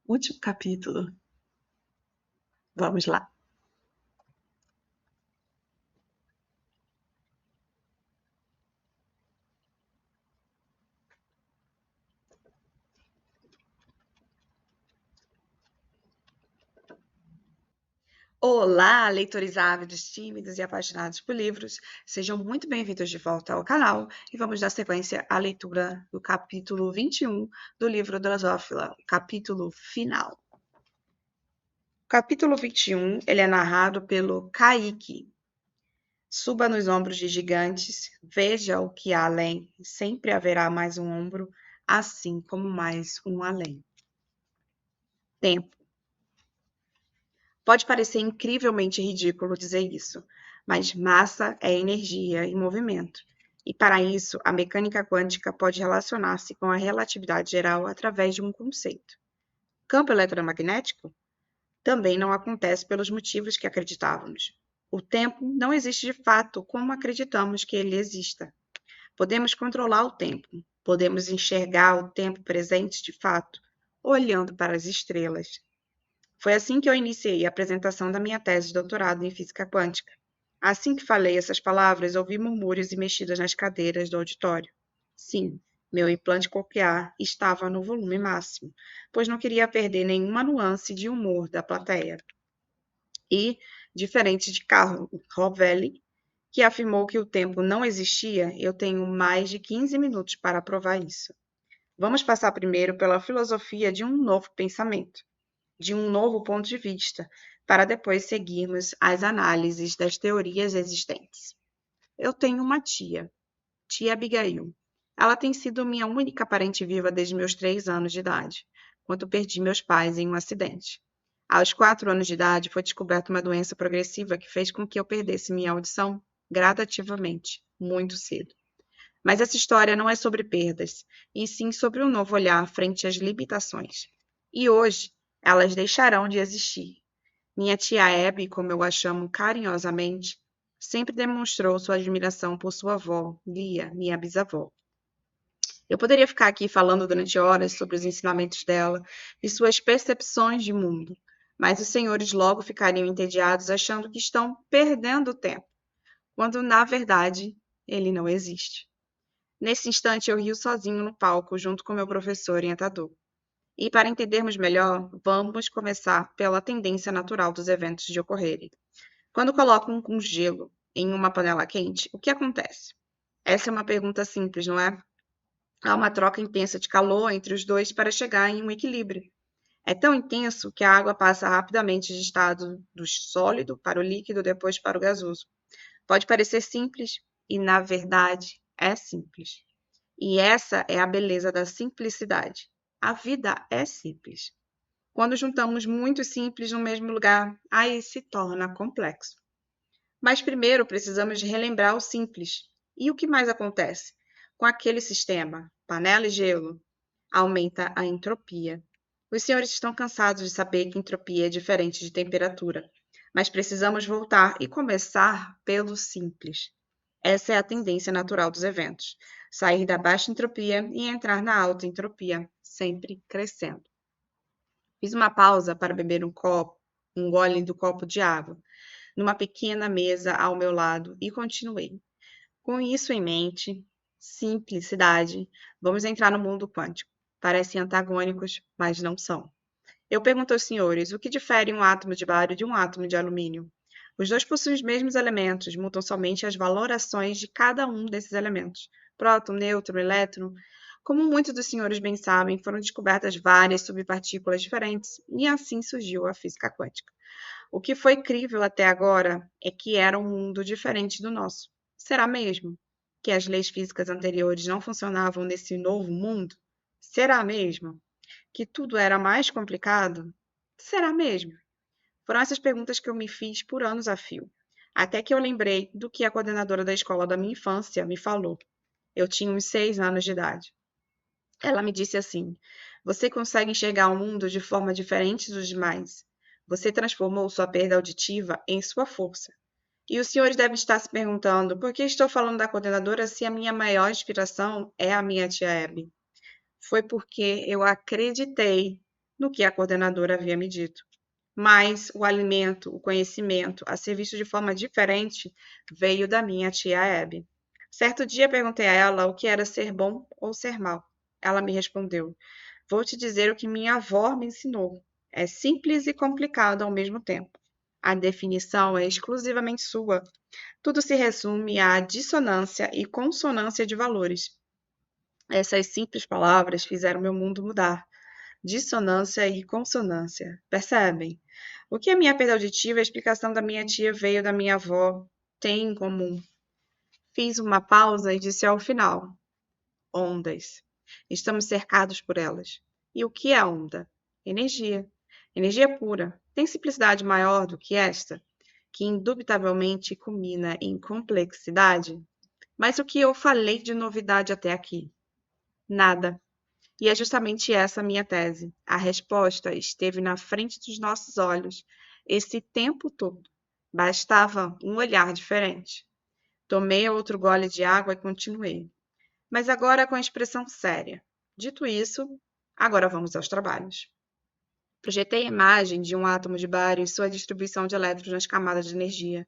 último capítulo. Vamos lá. Olá, leitores ávidos, tímidos e apaixonados por livros. Sejam muito bem-vindos de volta ao canal e vamos dar sequência à leitura do capítulo 21 do livro Drosófila, capítulo final. O capítulo 21, ele é narrado pelo Kaique. Suba nos ombros de gigantes, veja o que há além, sempre haverá mais um ombro, assim como mais um além. Tempo. Pode parecer incrivelmente ridículo dizer isso, mas massa é energia em movimento. E para isso, a mecânica quântica pode relacionar-se com a relatividade geral através de um conceito. Campo eletromagnético? Também não acontece pelos motivos que acreditávamos. O tempo não existe de fato como acreditamos que ele exista. Podemos controlar o tempo, podemos enxergar o tempo presente de fato, olhando para as estrelas. Foi assim que eu iniciei a apresentação da minha tese de doutorado em física quântica. Assim que falei essas palavras, ouvi murmúrios e mexidas nas cadeiras do auditório. Sim, meu implante coclear estava no volume máximo, pois não queria perder nenhuma nuance de humor da plateia. E, diferente de Carlo Rovelli, que afirmou que o tempo não existia, eu tenho mais de 15 minutos para provar isso. Vamos passar primeiro pela filosofia de um novo pensamento, de um novo ponto de vista, para depois seguirmos às análises das teorias existentes. Eu tenho uma tia Abigail. Ela tem sido minha única parente viva desde meus 3 anos de idade, quando perdi meus pais em um acidente. Aos 4 anos de idade, foi descoberta uma doença progressiva que fez com que eu perdesse minha audição gradativamente, muito cedo. Mas essa história não é sobre perdas, e sim sobre um novo olhar frente às limitações. E hoje, elas deixarão de existir. Minha tia Abby, como eu a chamo carinhosamente, sempre demonstrou sua admiração por sua avó, Lia, minha bisavó. Eu poderia ficar aqui falando durante horas sobre os ensinamentos dela e suas percepções de mundo, mas os senhores logo ficariam entediados achando que estão perdendo tempo, quando na verdade ele não existe. Nesse instante eu rio sozinho no palco junto com meu professor orientador. E para entendermos melhor, vamos começar pela tendência natural dos eventos de ocorrerem. Quando colocam um gelo em uma panela quente, o que acontece? Essa é uma pergunta simples, não é? Há uma troca intensa de calor entre os dois para chegar em um equilíbrio. É tão intenso que a água passa rapidamente de estado do sólido para o líquido, depois para o gasoso. Pode parecer simples e, na verdade, é simples. E essa é a beleza da simplicidade. A vida é simples. Quando juntamos muito simples no mesmo lugar, aí se torna complexo. Mas primeiro precisamos relembrar o simples. E o que mais acontece? Com aquele sistema, panela e gelo, aumenta a entropia. Os senhores estão cansados de saber que entropia é diferente de temperatura, mas precisamos voltar e começar pelo simples. Essa é a tendência natural dos eventos: sair da baixa entropia e entrar na alta entropia, sempre crescendo. Fiz uma pausa para beber um gole do copo de água, numa pequena mesa ao meu lado, e continuei. Com isso em mente, simplicidade, vamos entrar no mundo quântico. Parecem antagônicos, mas não são. Eu pergunto aos senhores, o que difere um átomo de bário de um átomo de alumínio? Os dois possuem os mesmos elementos, mudam somente as valorações de cada um desses elementos. Próton, nêutron, elétron. Como muitos dos senhores bem sabem, foram descobertas várias subpartículas diferentes, e assim surgiu a física quântica. O que foi crível até agora é que era um mundo diferente do nosso. Será mesmo que as leis físicas anteriores não funcionavam nesse novo mundo? Será mesmo que tudo era mais complicado? Será mesmo? Foram essas perguntas que eu me fiz por anos a fio, até que eu lembrei do que a coordenadora da escola da minha infância me falou. Eu tinha uns 6 anos de idade. Ela me disse assim: você consegue enxergar o mundo de forma diferente dos demais. Você transformou sua perda auditiva em sua força. E os senhores devem estar se perguntando por que estou falando da coordenadora se a minha maior inspiração é a minha tia Abby. Foi porque eu acreditei no que a coordenadora havia me dito. Mas o alimento, o conhecimento, a ser visto de forma diferente, veio da minha tia Abby. Certo dia perguntei a ela o que era ser bom ou ser mal. Ela me respondeu: Vou te dizer o que minha avó me ensinou. É simples e complicado ao mesmo tempo. A definição é exclusivamente sua. Tudo se resume à dissonância e consonância de valores. Essas simples palavras fizeram meu mundo mudar. Dissonância e consonância. Percebem? O que a minha perda auditiva e a explicação da minha tia veio da minha avó têm em comum? Fiz uma pausa e disse ao final: ondas. Estamos cercados por elas. E o que é onda? Energia. Energia pura. Tem simplicidade maior do que esta? Que indubitavelmente culmina em complexidade? Mas o que eu falei de novidade até aqui? Nada. E é justamente essa a minha tese. A resposta esteve na frente dos nossos olhos esse tempo todo. Bastava um olhar diferente. Tomei outro gole de água e continuei. Mas agora com a expressão séria. Dito isso, agora vamos aos trabalhos. Projetei a imagem de um átomo de bário e sua distribuição de elétrons nas camadas de energia.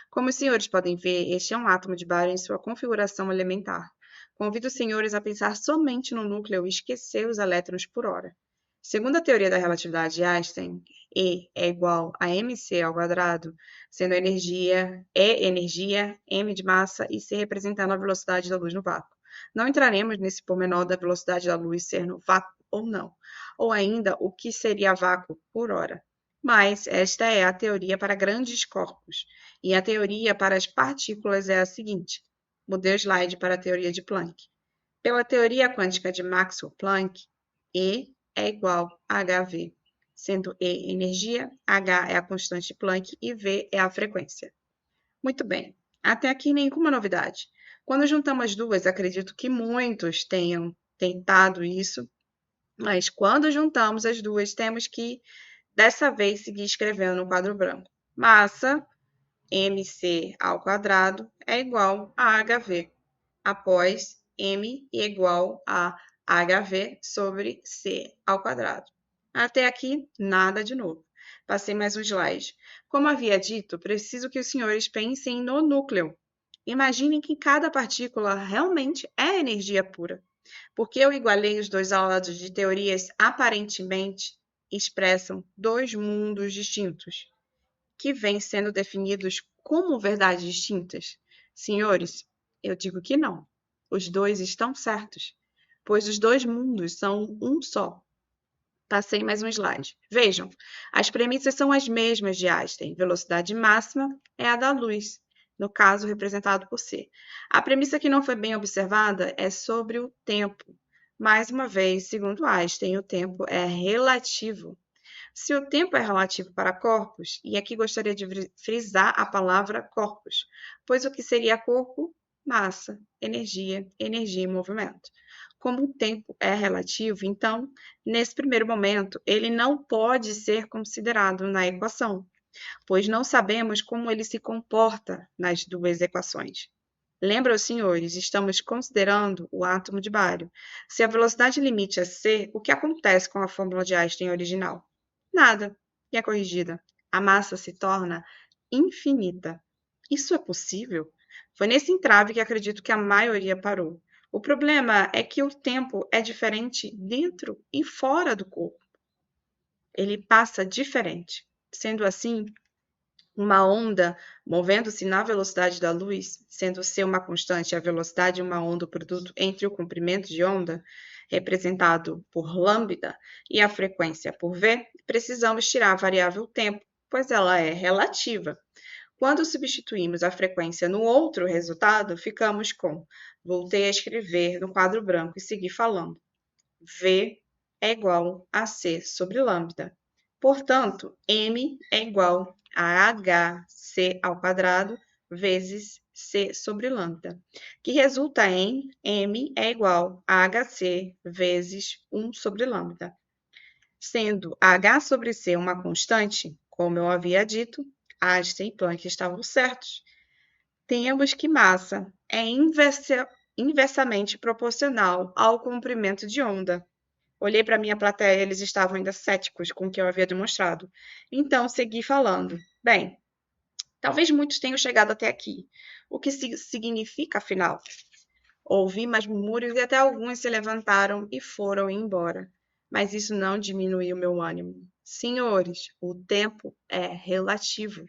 Como os senhores podem ver, este é um átomo de bário em sua configuração elementar. Convido os senhores a pensar somente no núcleo e esquecer os elétrons por hora. Segundo a teoria da relatividade de Einstein, E é igual a mc ao quadrado, sendo energia, E energia, m de massa e C representando a velocidade da luz no vácuo. Não entraremos nesse pormenor da velocidade da luz ser no vácuo ou não, ou ainda o que seria vácuo por hora. Mas esta é a teoria para grandes corpos, e a teoria para as partículas é a seguinte. Mudei o slide para a teoria de Planck. Pela teoria quântica de Maxwell-Planck, E é igual a hv, sendo E energia, h é a constante Planck e v é a frequência. Muito bem, até aqui nenhuma novidade. Quando juntamos as duas, acredito que muitos tenham tentado isso, mas quando juntamos as duas, temos que, dessa vez, seguir escrevendo no quadro branco. Massa, mc ao quadrado, é igual a hv. Após, m é igual a hv sobre c ao quadrado. Até aqui, nada de novo. Passei mais um slide. Como havia dito, preciso que os senhores pensem no núcleo. Imaginem que cada partícula realmente é energia pura. Porque eu igualei os dois lados de teorias aparentemente expressam dois mundos distintos, que vêm sendo definidos como verdades distintas. Senhores, eu digo que não. Os dois estão certos, pois os dois mundos são um só. Passei mais um slide. Vejam, as premissas são as mesmas de Einstein. Velocidade máxima é a da luz, no caso representado por c. A premissa que não foi bem observada é sobre o tempo. Mais uma vez, segundo Einstein, o tempo é relativo. Se o tempo é relativo para corpos, e aqui gostaria de frisar a palavra corpos, pois o que seria corpo? Massa, energia, energia e movimento. Como o tempo é relativo, então, nesse primeiro momento, ele não pode ser considerado na equação, pois não sabemos como ele se comporta nas duas equações. Lembra, senhores, estamos considerando o átomo de bário. Se a velocidade limite é c, o que acontece com a fórmula de Einstein original? Nada. E é corrigida. A massa se torna infinita. Isso é possível? Foi nesse entrave que acredito que a maioria parou. O problema é que o tempo é diferente dentro e fora do corpo. Ele passa diferente. Sendo assim, uma onda movendo-se na velocidade da luz, sendo c uma constante, a velocidade de uma onda o produto entre o comprimento de onda, representado por lambda, e a frequência por v, precisamos tirar a variável tempo, pois ela é relativa. Quando substituímos a frequência no outro resultado, ficamos com, voltei a escrever no quadro branco e seguir falando, v é igual a c sobre lambda. Portanto, m é igual a hc ao quadrado vezes c sobre lambda, que resulta em m é igual a hc vezes 1 sobre lambda. Sendo h sobre c uma constante, como eu havia dito, Einstein e Planck estavam certos. Temos que massa é inversamente proporcional ao comprimento de onda. Olhei para minha plateia e eles estavam ainda céticos com o que eu havia demonstrado. Então segui falando. Bem, talvez muitos tenham chegado até aqui. O que significa, afinal? Ouvi mais murmúrios e até alguns se levantaram e foram embora. Mas isso não diminuiu meu ânimo. Senhores, o tempo é relativo.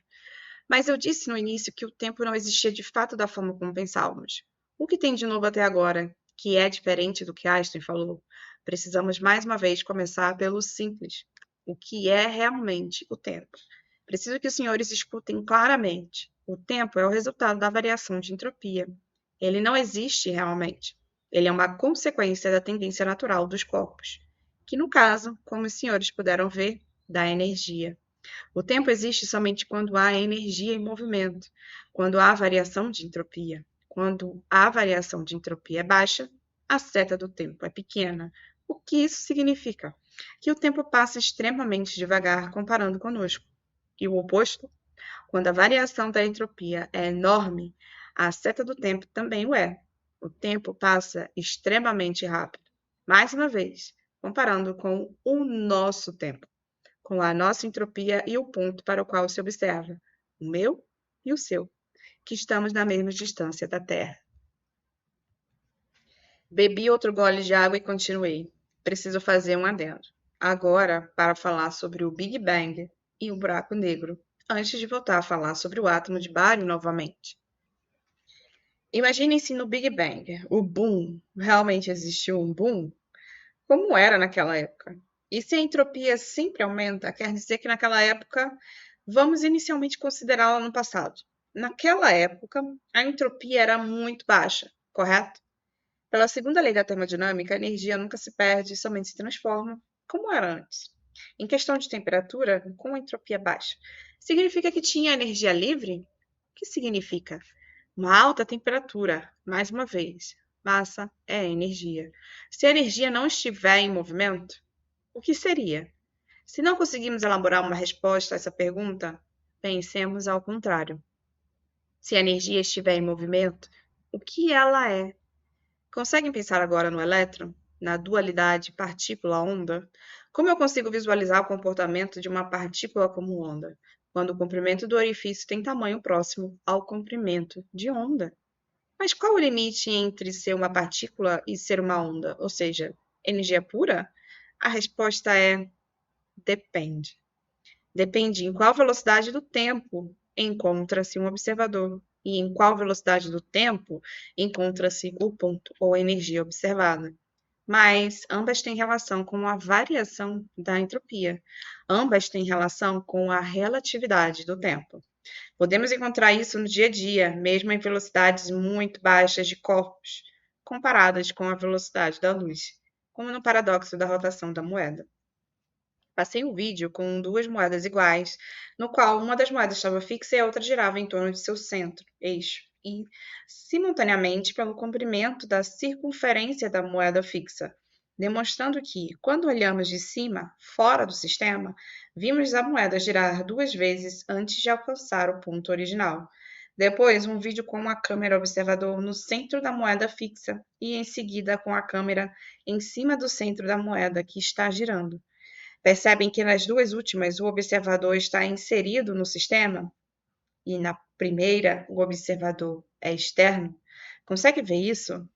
Mas eu disse no início que o tempo não existia de fato da forma como pensávamos. O que tem de novo até agora, que é diferente do que Einstein falou? Precisamos mais uma vez começar pelo simples. O que é realmente o tempo? Preciso que os senhores escutem claramente. O tempo é o resultado da variação de entropia. Ele não existe realmente. Ele é uma consequência da tendência natural dos corpos, que no caso, como os senhores puderam ver, dá energia. O tempo existe somente quando há energia em movimento, quando há variação de entropia. Quando a variação de entropia é baixa, a seta do tempo é pequena. O que isso significa? Que o tempo passa extremamente devagar comparando conosco. E o oposto? Quando a variação da entropia é enorme, a seta do tempo também o é. O tempo passa extremamente rápido. Mais uma vez, comparando com o nosso tempo, com a nossa entropia e o ponto para o qual se observa, o meu e o seu, que estamos na mesma distância da Terra. Bebi outro gole de água e continuei. Preciso fazer um adendo. Agora, para falar sobre o Big Bang e o buraco negro, antes de voltar a falar sobre o átomo de bário novamente. Imaginem-se no Big Bang, o boom. Realmente existiu um boom? Como era naquela época? E se a entropia sempre aumenta, quer dizer que naquela época, vamos inicialmente considerá-la no passado. Naquela época, a entropia era muito baixa, correto? Pela segunda lei da termodinâmica, a energia nunca se perde, somente se transforma, como era antes. Em questão de temperatura, com a entropia baixa, significa que tinha energia livre? O que significa? Uma alta temperatura, mais uma vez. Massa é energia. Se a energia não estiver em movimento, o que seria? Se não conseguimos elaborar uma resposta a essa pergunta, pensemos ao contrário. Se a energia estiver em movimento, o que ela é? Conseguem pensar agora no elétron, na dualidade partícula-onda? Como eu consigo visualizar o comportamento de uma partícula como onda, quando o comprimento do orifício tem tamanho próximo ao comprimento de onda? Mas qual o limite entre ser uma partícula e ser uma onda? Ou seja, energia pura? A resposta é depende. Depende em qual velocidade do tempo encontra-se um observador e em qual velocidade do tempo encontra-se o ponto ou energia observada. Mas ambas têm relação com a variação da entropia. Ambas têm relação com a relatividade do tempo. Podemos encontrar isso no dia a dia, mesmo em velocidades muito baixas de corpos, comparadas com a velocidade da luz, como no paradoxo da rotação da moeda. Passei um vídeo com duas moedas iguais, no qual uma das moedas estava fixa e a outra girava em torno de seu centro, eixo, e, simultaneamente, pelo comprimento da circunferência da moeda fixa, demonstrando que, quando olhamos de cima, fora do sistema, vimos a moeda girar duas vezes antes de alcançar o ponto original. Depois, um vídeo com a câmera observador no centro da moeda fixa e, em seguida, com a câmera em cima do centro da moeda que está girando. Percebem que nas duas últimas o observador está inserido no sistema e na primeira o observador é externo? Consegue ver isso?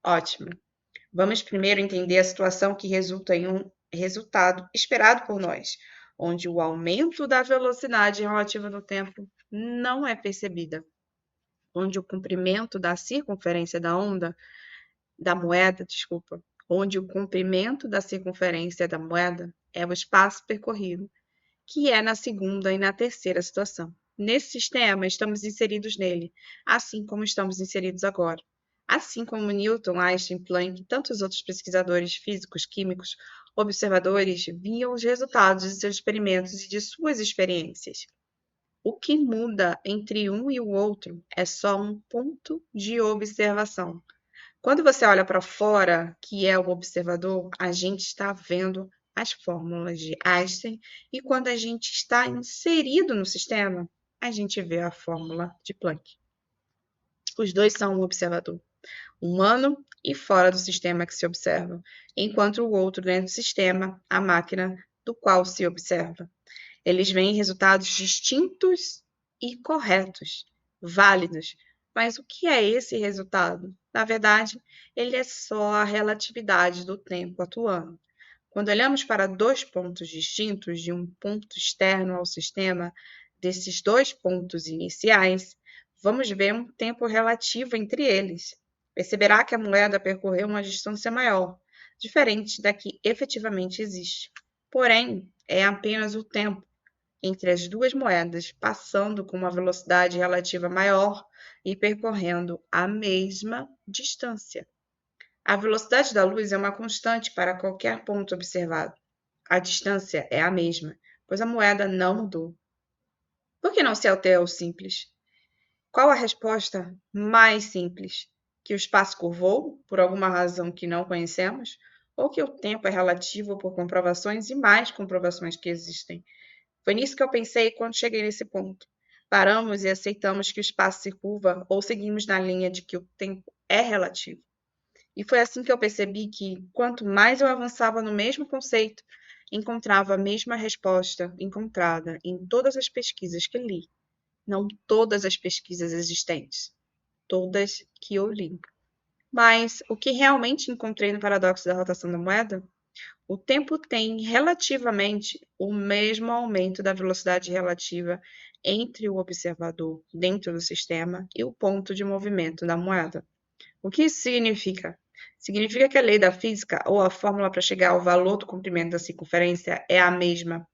Ótimo. Vamos primeiro entender a situação que resulta em um resultado esperado por nós, onde o aumento da velocidade relativa do tempo não é percebida, onde o comprimento da circunferência da moeda, onde o comprimento da circunferência da moeda é o espaço percorrido, que é na segunda e na terceira situação. Nesse sistema, estamos inseridos nele, assim como estamos inseridos agora. Assim como Newton, Einstein, Planck e tantos outros pesquisadores físicos, químicos, observadores viam os resultados de seus experimentos e de suas experiências. O que muda entre um e o outro é só um ponto de observação. Quando você olha para fora, que é o observador, a gente está vendo as fórmulas de Einstein, e quando a gente está inserido no sistema, a gente vê a fórmula de Planck. Os dois são um observador. humano e fora do sistema que se observa, enquanto o outro dentro do sistema, a máquina do qual se observa. Eles veem resultados distintos e corretos, válidos. Mas o que é esse resultado? Na verdade, ele é só a relatividade do tempo atuando. Quando olhamos para dois pontos distintos de um ponto externo ao sistema, desses dois pontos iniciais, vamos ver um tempo relativo entre eles. Perceberá que a moeda percorreu uma distância maior, diferente da que efetivamente existe. Porém, é apenas o tempo entre as duas moedas, passando com uma velocidade relativa maior e percorrendo a mesma distância. A velocidade da luz é uma constante para qualquer ponto observado. A distância é a mesma, pois a moeda não mudou. Por que não se altera o simples? Qual a resposta mais simples? Que o espaço curvou, por alguma razão que não conhecemos? Ou que o tempo é relativo por comprovações e mais comprovações que existem? Foi nisso que eu pensei quando cheguei nesse ponto. Paramos e aceitamos que o espaço se curva ou seguimos na linha de que o tempo é relativo. E foi assim que eu percebi que, quanto mais eu avançava no mesmo conceito, encontrava a mesma resposta encontrada em todas as pesquisas que li. Não todas as pesquisas existentes, todas que eu li. Mas o que realmente encontrei no paradoxo da rotação da moeda? O tempo tem relativamente o mesmo aumento da velocidade relativa entre o observador dentro do sistema e o ponto de movimento da moeda. O que isso significa? Significa que a lei da física ou a fórmula para chegar ao valor do comprimento da circunferência é a mesma,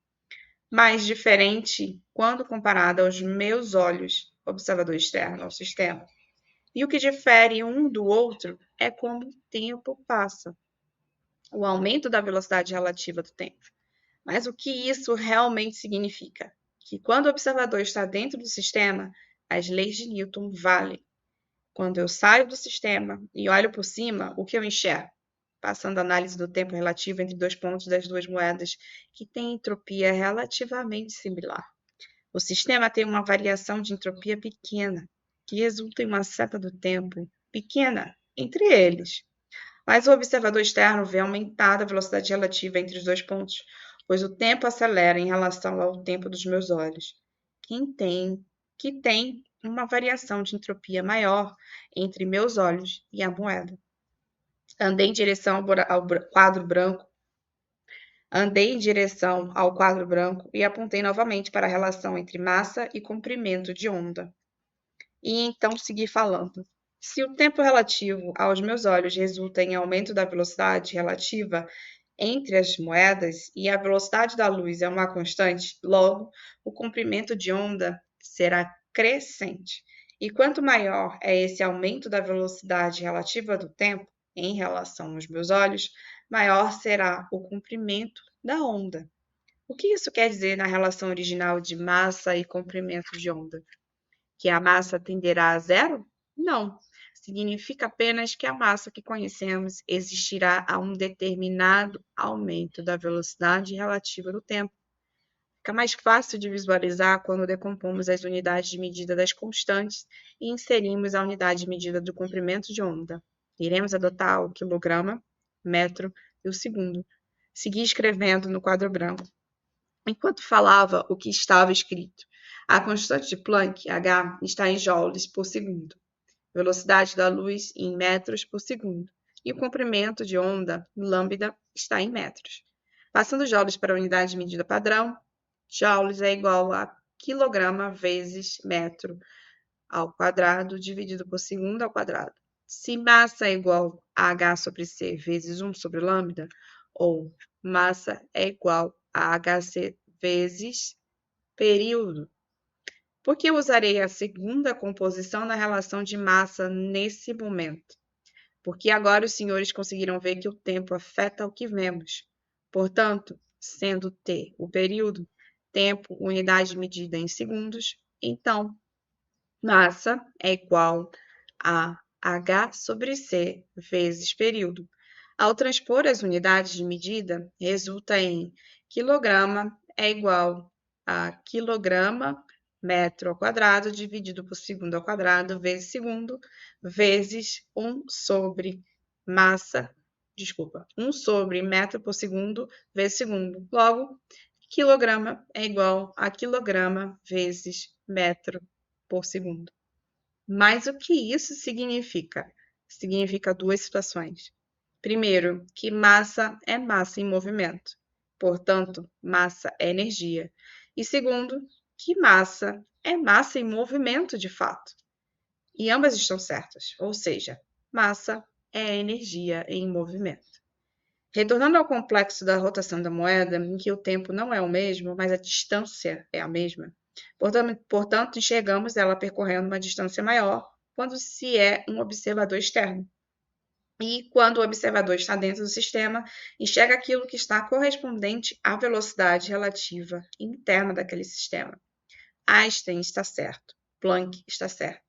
mas diferente quando comparada aos meus olhos, observador externo ao sistema. E o que difere um do outro é como o tempo passa, o aumento da velocidade relativa do tempo. Mas o que isso realmente significa? Que quando o observador está dentro do sistema, as leis de Newton valem. Quando eu saio do sistema e olho por cima, o que eu enxergo? Passando a análise do tempo relativo entre dois pontos das duas moedas, que têm entropia relativamente similar. O sistema tem uma variação de entropia pequena, que resulta em uma seta do tempo pequena entre eles. Mas o observador externo vê aumentada a velocidade relativa entre os dois pontos, pois o tempo acelera em relação ao tempo dos meus olhos, que tem uma variação de entropia maior entre meus olhos e a moeda. Andei em direção ao quadro branco. Andei em direção ao quadro branco e apontei novamente para a relação entre massa e comprimento de onda. E então segui falando. Se o tempo relativo aos meus olhos resulta em aumento da velocidade relativa entre as moedas e a velocidade da luz é uma constante, logo, o comprimento de onda será crescente. E quanto maior é esse aumento da velocidade relativa do tempo em relação aos meus olhos, maior será o comprimento da onda. O que isso quer dizer na relação original de massa e comprimento de onda? Que a massa tenderá a zero? Não. Significa apenas que a massa que conhecemos existirá a um determinado aumento da velocidade relativa do tempo. Fica mais fácil de visualizar quando decompomos as unidades de medida das constantes e inserimos a unidade de medida do comprimento de onda. Iremos adotar o quilograma, metro e o segundo. Segui escrevendo no quadro branco. Enquanto falava o que estava escrito, a constante de Planck, h, está em joules por segundo, velocidade da luz em metros por segundo, e o comprimento de onda, lambda, está em metros. Passando joules para a unidade de medida padrão, joules é igual a quilograma vezes metro ao quadrado dividido por segundo ao quadrado. Se massa é igual a h sobre c vezes 1 sobre lambda, ou massa é igual a hc vezes período. Por que eu usarei a segunda composição na relação de massa nesse momento? Porque agora os senhores conseguiram ver que o tempo afeta o que vemos. Portanto, sendo t o período, tempo, unidade de medida em segundos, então massa é igual a h sobre c vezes período. Ao transpor as unidades de medida, resulta em quilograma é igual a quilograma metro ao quadrado dividido por segundo ao quadrado vezes segundo, vezes 1 sobre massa, 1 sobre metro por segundo vezes segundo. Logo, quilograma é igual a quilograma vezes metro por segundo. Mas o que isso significa? Significa duas situações. Primeiro, que massa é massa em movimento, portanto, massa é energia. E segundo, que massa é massa em movimento de fato. E ambas estão certas, ou seja, massa é energia em movimento. Retornando ao complexo da rotação da moeda, em que o tempo não é o mesmo, mas a distância é a mesma, portanto, enxergamos ela percorrendo uma distância maior quando se é um observador externo. E quando o observador está dentro do sistema, enxerga aquilo que está correspondente à velocidade relativa interna daquele sistema. Einstein está certo, Planck está certo.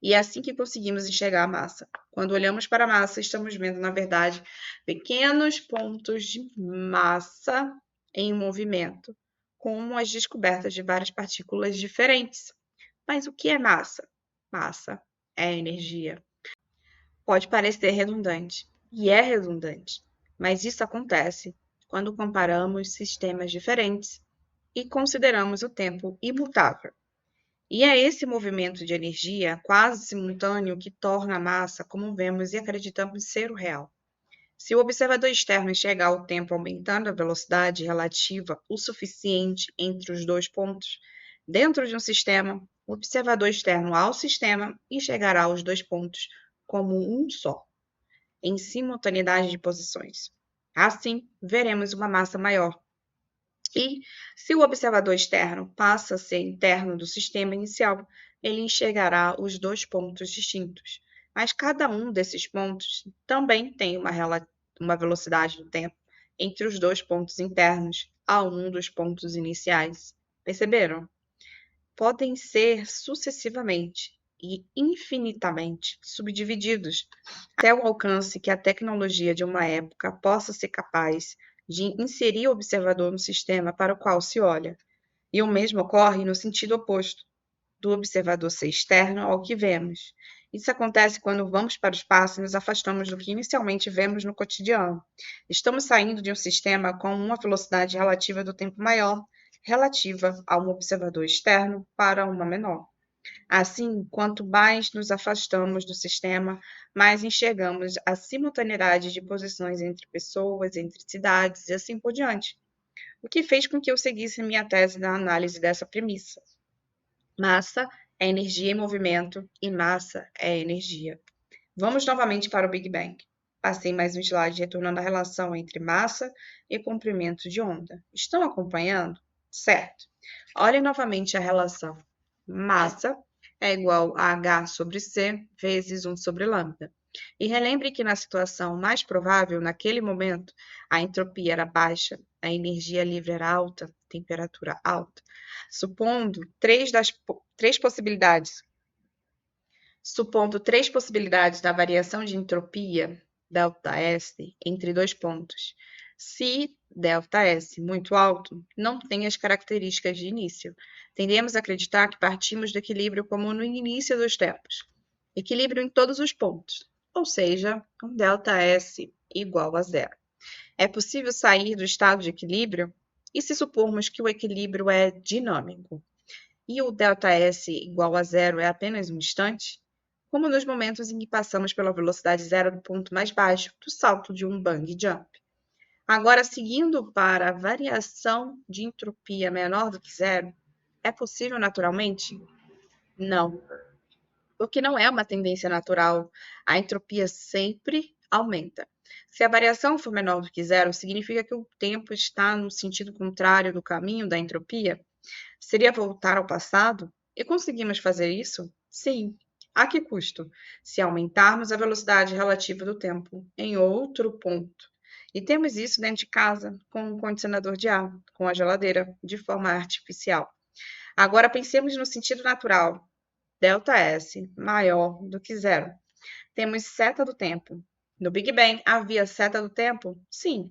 E é assim que conseguimos enxergar a massa. Quando olhamos para a massa, estamos vendo, na verdade, pequenos pontos de massa em movimento, como as descobertas de várias partículas diferentes. Mas o que é massa? Massa é energia. Pode parecer redundante, e é redundante, mas isso acontece quando comparamos sistemas diferentes e consideramos o tempo imutável. E é esse movimento de energia quase simultâneo que torna a massa como vemos e acreditamos ser o real. Se o observador externo enxergar o tempo aumentando a velocidade relativa o suficiente entre os dois pontos dentro de um sistema, o observador externo ao sistema enxergará os dois pontos como um só, em simultaneidade de posições. Assim, veremos uma massa maior. E, se o observador externo passa a ser interno do sistema inicial, ele enxergará os dois pontos distintos. Mas cada um desses pontos também tem uma velocidade do tempo entre os dois pontos internos a um dos pontos iniciais. Perceberam? Podem ser sucessivamente e infinitamente subdivididos até o alcance que a tecnologia de uma época possa ser capaz de inserir o observador no sistema para o qual se olha. E o mesmo ocorre no sentido oposto, do observador ser externo ao que vemos. Isso acontece quando vamos para o espaço e nos afastamos do que inicialmente vemos no cotidiano. Estamos saindo de um sistema com uma velocidade relativa do tempo maior, relativa a um observador externo, para uma menor. Assim, quanto mais nos afastamos do sistema, mais enxergamos a simultaneidade de posições entre pessoas, entre cidades e assim por diante. O que fez com que eu seguisse minha tese na análise dessa premissa. Massa é energia em movimento e massa é energia. Vamos novamente para o Big Bang. Passei mais um slide retornando à relação entre massa e comprimento de onda. Estão acompanhando? Certo. Olhem novamente a relação. Massa é igual a H sobre C vezes 1 sobre lambda. E relembre que na situação mais provável, naquele momento, a entropia era baixa, a energia livre era alta, temperatura alta. Supondo três possibilidades da variação de entropia, ΔS, entre dois pontos. Se ΔS muito alto, não tem as características de início. Tendemos a acreditar que partimos do equilíbrio como no início dos tempos. Equilíbrio em todos os pontos, ou seja, um ΔS igual a zero. É possível sair do estado de equilíbrio? E se supormos que o equilíbrio é dinâmico? E o ΔS igual a zero é apenas um instante? Como nos momentos em que passamos pela velocidade zero do ponto mais baixo do salto de um bungee jump. Agora, seguindo para a variação de entropia menor do que zero, é possível naturalmente? Não. O que não é uma tendência natural, a entropia sempre aumenta. Se a variação for menor do que zero, significa que o tempo está no sentido contrário do caminho da entropia? Seria voltar ao passado? E conseguimos fazer isso? Sim. A que custo? Se aumentarmos a velocidade relativa do tempo em outro ponto. E temos isso dentro de casa, com um condicionador de ar, com a geladeira, de forma artificial. Agora pensemos no sentido natural. ΔS maior do que zero. Temos seta do tempo. No Big Bang havia seta do tempo? Sim.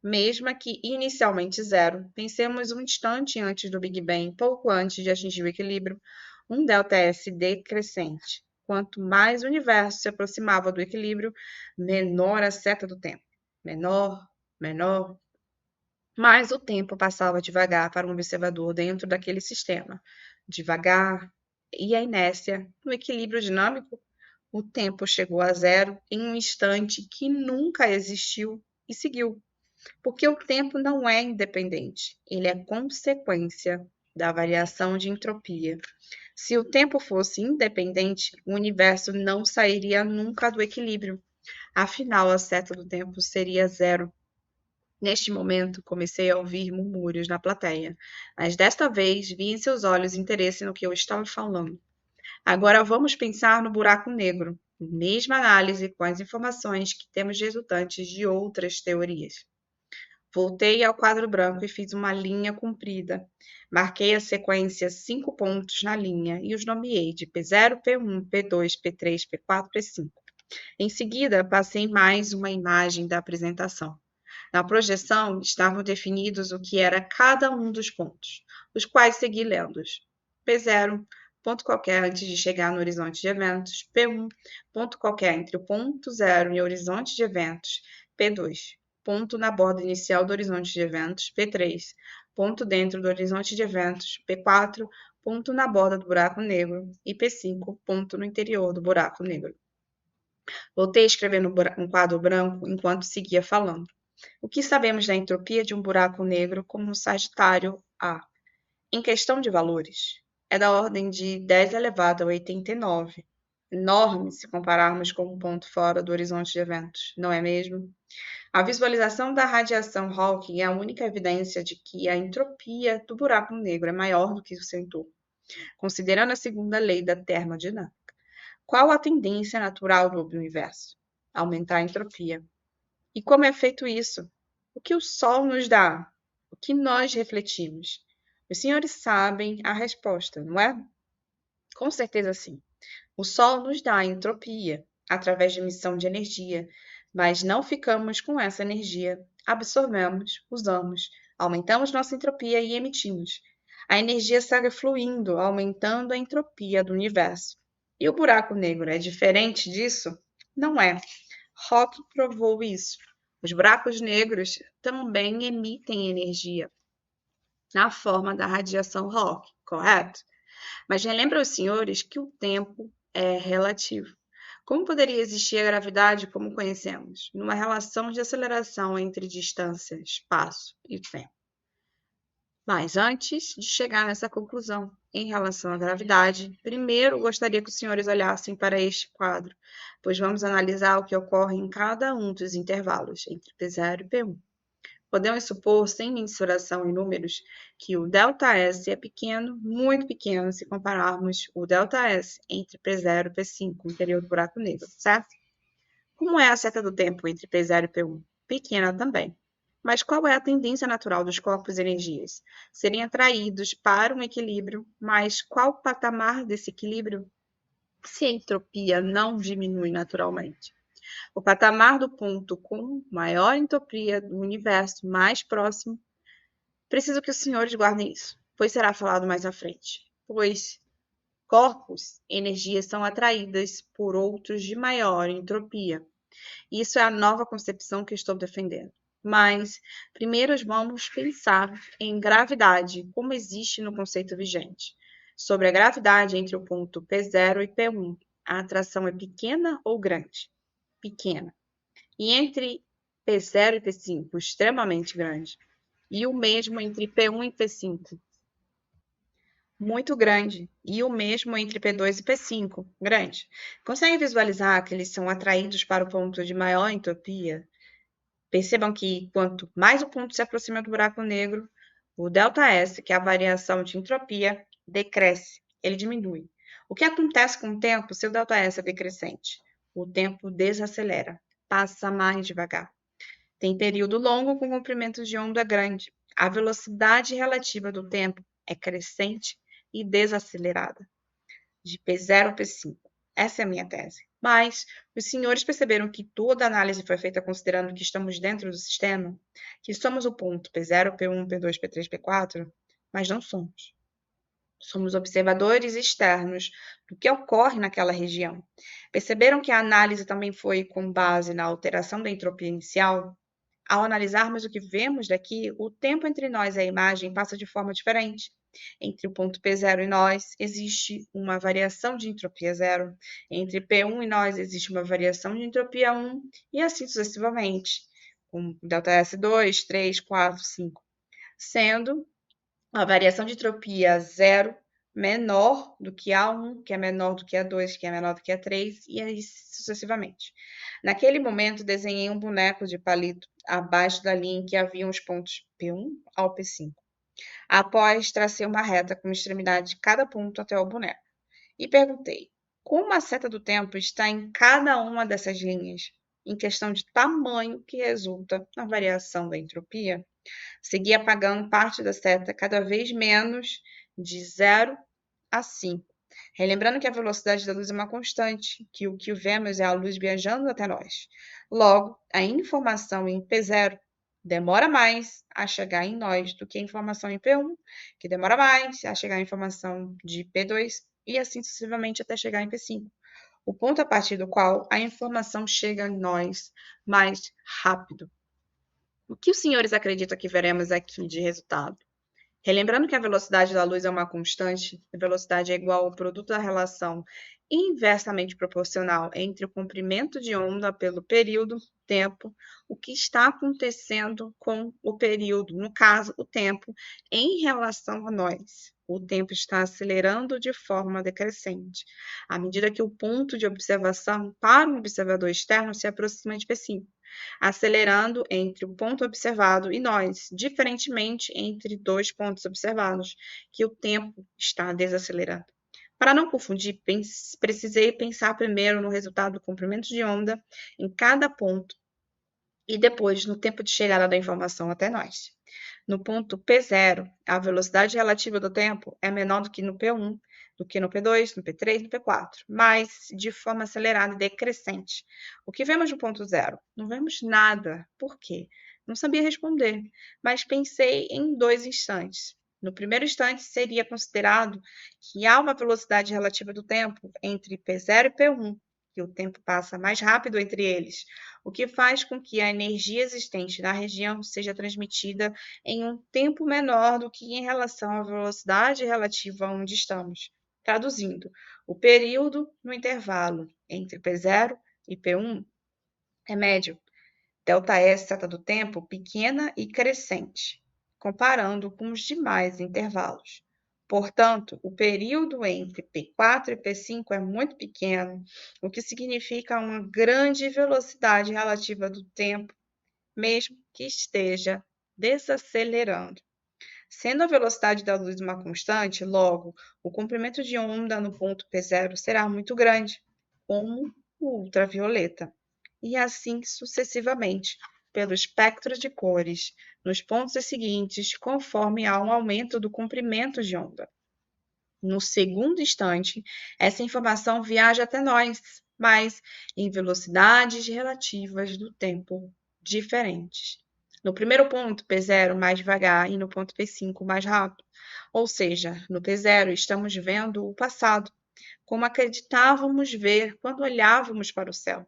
mesma que inicialmente zero. Pensemos um instante antes do Big Bang, pouco antes de atingir o equilíbrio, um ΔS decrescente. Quanto mais o universo se aproximava do equilíbrio, menor a seta do tempo. Menor, menor. Mas o tempo passava devagar para um observador dentro daquele sistema. Devagar. E a inércia, no equilíbrio dinâmico, o tempo chegou a zero em um instante que nunca existiu e seguiu. Porque o tempo não é independente, ele é consequência da variação de entropia. Se o tempo fosse independente, o universo não sairia nunca do equilíbrio. Afinal, a seta do tempo seria zero. Neste momento, comecei a ouvir murmúrios na plateia, mas desta vez vi em seus olhos interesse no que eu estava falando. Agora vamos pensar no buraco negro, mesma análise com as informações que temos resultantes de outras teorias. Voltei ao quadro branco e fiz uma linha comprida. Marquei a sequência 5 pontos na linha e os nomeei de P0, P1, P2, P3, P4, P5. Em seguida, passei mais uma imagem da apresentação. Na projeção estavam definidos o que era cada um dos pontos, os quais segui lendo. P0, ponto qualquer antes de chegar no horizonte de eventos. P1, ponto qualquer entre o ponto zero e o horizonte de eventos. P2, ponto na borda inicial do horizonte de eventos. P3, ponto dentro do horizonte de eventos. P4, ponto na borda do buraco negro. E P5, ponto no interior do buraco negro. Voltei a escrever no quadro branco enquanto seguia falando. O que sabemos da entropia de um buraco negro como um Sagitário A? Em questão de valores, é da ordem de 10 elevado a 89. Enorme se compararmos com um ponto fora do horizonte de eventos, não é mesmo? A visualização da radiação Hawking é a única evidência de que a entropia do buraco negro é maior do que o seu entorno, considerando a segunda lei da termodinâmica. Qual a tendência natural do universo? Aumentar a entropia. E como é feito isso? O que o Sol nos dá? O que nós refletimos? Os senhores sabem a resposta, não é? Com certeza sim. O Sol nos dá entropia através de emissão de energia, mas não ficamos com essa energia. Absorvemos, usamos, aumentamos nossa entropia e emitimos. A energia segue fluindo, aumentando a entropia do universo. E o buraco negro é diferente disso? Não é. Hawking provou isso. Os buracos negros também emitem energia na forma da radiação Hawking, correto? Mas relembra os senhores que o tempo é relativo. Como poderia existir a gravidade como conhecemos, numa relação de aceleração entre distância, espaço e tempo? Mas antes de chegar nessa conclusão em relação à gravidade, primeiro gostaria que os senhores olhassem para este quadro, pois vamos analisar o que ocorre em cada um dos intervalos entre P0 e P1. Podemos supor, sem mensuração em números, que o ΔS é pequeno, muito pequeno, se compararmos o ΔS entre P0 e P5, o interior do buraco negro, certo? Como é a seta do tempo entre P0 e P1? Pequena também. Mas qual é a tendência natural dos corpos e energias? Serem atraídos para um equilíbrio, mas qual o patamar desse equilíbrio? Se a entropia não diminui naturalmente. O patamar do ponto com maior entropia do universo mais próximo. Preciso que os senhores guardem isso, pois será falado mais à frente. Pois corpos, energias são atraídas por outros de maior entropia. Isso é a nova concepção que estou defendendo. Mas, primeiro vamos pensar em gravidade, como existe no conceito vigente. Sobre a gravidade entre o ponto P0 e P1, a atração é pequena ou grande? Pequena. E entre P0 e P5, extremamente grande. E o mesmo entre P1 e P5, muito grande. E o mesmo entre P2 e P5, grande. Conseguem visualizar que eles são atraídos para o ponto de maior entropia? Percebam que quanto mais o ponto se aproxima do buraco negro, o ΔS, que é a variação de entropia, decresce, ele diminui. O que acontece com o tempo se o ΔS é decrescente? O tempo desacelera, passa mais devagar. Tem período longo com comprimento de onda grande. A velocidade relativa do tempo é crescente e desacelerada, de P0 a P5. Essa é a minha tese. Mas os senhores perceberam que toda a análise foi feita considerando que estamos dentro do sistema? Que somos o ponto P0, P1, P2, P3, P4? Mas não somos. Somos observadores externos do que ocorre naquela região. Perceberam que a análise também foi com base na alteração da entropia inicial? Ao analisarmos o que vemos daqui, o tempo entre nós e a imagem passa de forma diferente. Entre o ponto P0 e nós, existe uma variação de entropia zero. Entre P1 e nós, existe uma variação de entropia 1, e assim sucessivamente, com ΔS2, 3, 4, 5, sendo a variação de entropia zero menor do que A1, que é menor do que A2, que é menor do que A3, e aí sucessivamente. Naquele momento, desenhei um boneco de palito abaixo da linha em que haviam os pontos P1 ao P5. Após, tracei uma reta com a extremidade de cada ponto até o boneco. E perguntei, como a seta do tempo está em cada uma dessas linhas, em questão de tamanho que resulta na variação da entropia? Segui apagando parte da seta cada vez menos de 0 a 5, relembrando que a velocidade da luz é uma constante, que o que vemos é a luz viajando até nós. Logo, a informação em P0 demora mais a chegar em nós do que a informação em P1, que demora mais a chegar a informação de P2, e assim sucessivamente até chegar em P5. O ponto a partir do qual a informação chega em nós mais rápido. O que os senhores acreditam que veremos aqui de resultado? Relembrando que a velocidade da luz é uma constante, a velocidade é igual ao produto da relação inversamente proporcional entre o comprimento de onda pelo período, tempo, o que está acontecendo com o período, no caso, o tempo, em relação a nós. O tempo está acelerando de forma decrescente, à medida que o ponto de observação para um observador externo se aproxima de P5, acelerando entre o ponto observado e nós, diferentemente entre dois pontos observados, que o tempo está desacelerando. Para não confundir, precisei pensar primeiro no resultado do comprimento de onda em cada ponto e depois no tempo de chegada da informação até nós. No ponto P0, a velocidade relativa do tempo é menor do que no P1, do que no P2, no P3, no P4, mas de forma acelerada e decrescente. O que vemos no ponto zero? Não vemos nada. Por quê? Não sabia responder, mas pensei em 2 instantes. No primeiro instante, seria considerado que há uma velocidade relativa do tempo entre P0 e P1, que o tempo passa mais rápido entre eles, o que faz com que a energia existente na região seja transmitida em um tempo menor do que em relação à velocidade relativa a onde estamos. Traduzindo, o período no intervalo entre P0 e P1 é médio, ΔS, seta do tempo, pequena e crescente, comparando com os demais intervalos. Portanto, o período entre P4 e P5 é muito pequeno, o que significa uma grande velocidade relativa do tempo, mesmo que esteja desacelerando. Sendo a velocidade da luz uma constante, logo, o comprimento de onda no ponto P0 será muito grande, como o ultravioleta, e assim sucessivamente, pelo espectro de cores, nos pontos seguintes, conforme há um aumento do comprimento de onda. No segundo instante, essa informação viaja até nós, mas em velocidades relativas do tempo diferentes. No primeiro ponto, P0 mais devagar e no ponto P5 mais rápido. Ou seja, no P0 estamos vendo o passado, como acreditávamos ver quando olhávamos para o céu.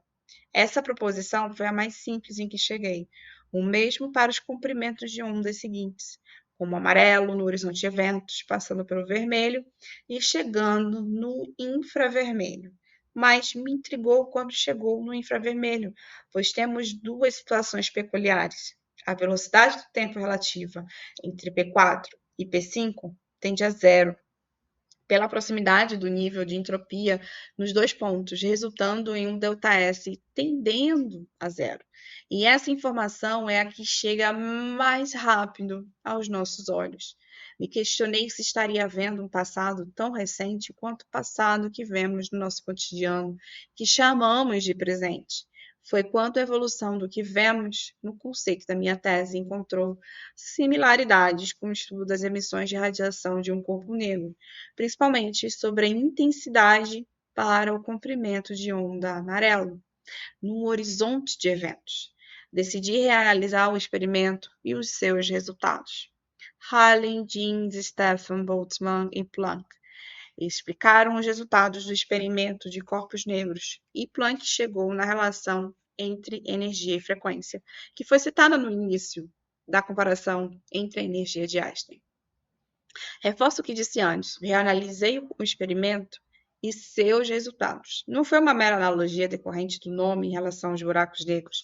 Essa proposição foi a mais simples em que cheguei, o mesmo para os comprimentos de ondas seguintes, como amarelo no horizonte de eventos, passando pelo vermelho e chegando no infravermelho. Mas me intrigou quando chegou no infravermelho, pois temos 2 situações peculiares. A velocidade do tempo relativa entre P4 e P5 tende a zero, pela proximidade do nível de entropia nos 2 pontos, resultando em um ΔS tendendo a zero. E essa informação é a que chega mais rápido aos nossos olhos. Me questionei se estaria vendo um passado tão recente quanto o passado que vemos no nosso cotidiano, que chamamos de presente. Foi quando a evolução do que vemos no conceito da minha tese encontrou similaridades com o estudo das emissões de radiação de um corpo negro, principalmente sobre a intensidade para o comprimento de onda amarelo, num horizonte de eventos. Decidi realizar o experimento e os seus resultados. Halley, Jeans, Stephan, Boltzmann e Planck explicaram os resultados do experimento de corpos negros e Planck chegou na relação entre energia e frequência, que foi citada no início da comparação entre a energia de Einstein. Reforço o que disse antes, reanalisei o experimento e seus resultados. Não foi uma mera analogia decorrente do nome em relação aos buracos negros.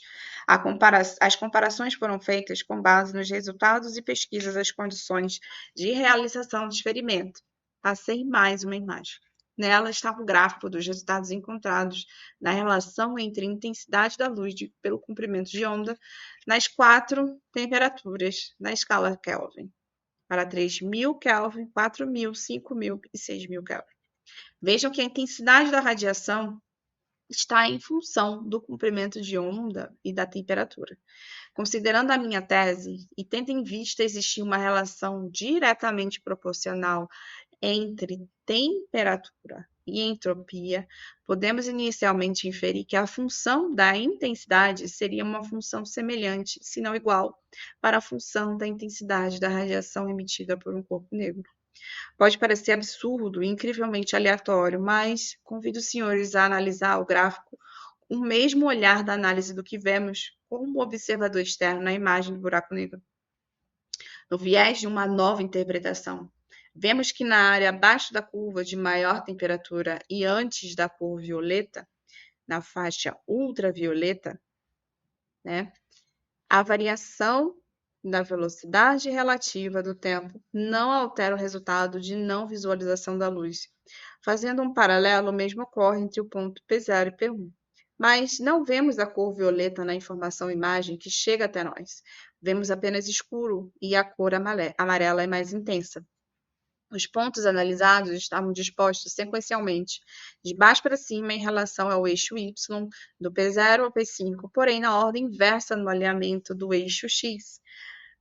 As comparações foram feitas com base nos resultados e pesquisas das condições de realização do experimento. Passei mais uma imagem. Nela está um gráfico dos resultados encontrados na relação entre a intensidade da luz pelo comprimento de onda nas 4 temperaturas na escala Kelvin, para 3.000 Kelvin, 4.000, 5.000 e 6.000 Kelvin. Vejam que a intensidade da radiação está em função do comprimento de onda e da temperatura. Considerando a minha tese e tendo em vista existir uma relação diretamente proporcional entre temperatura e entropia, podemos inicialmente inferir que a função da intensidade seria uma função semelhante, se não igual, para a função da intensidade da radiação emitida por um corpo negro. Pode parecer absurdo e incrivelmente aleatório, mas convido os senhores a analisar o gráfico com o mesmo olhar da análise do que vemos como observador externo na imagem do buraco negro, no viés de uma nova interpretação. Vemos que na área abaixo da curva de maior temperatura e antes da cor violeta, na faixa ultravioleta, a variação da velocidade relativa do tempo não altera o resultado de não visualização da luz. Fazendo um paralelo, o mesmo ocorre entre o ponto P0 e P1. Mas não vemos a cor violeta na informação imagem que chega até nós. Vemos apenas escuro e a cor amarela é mais intensa. Os pontos analisados estavam dispostos sequencialmente, de baixo para cima em relação ao eixo Y, do P0 ao P5, porém na ordem inversa no alinhamento do eixo X,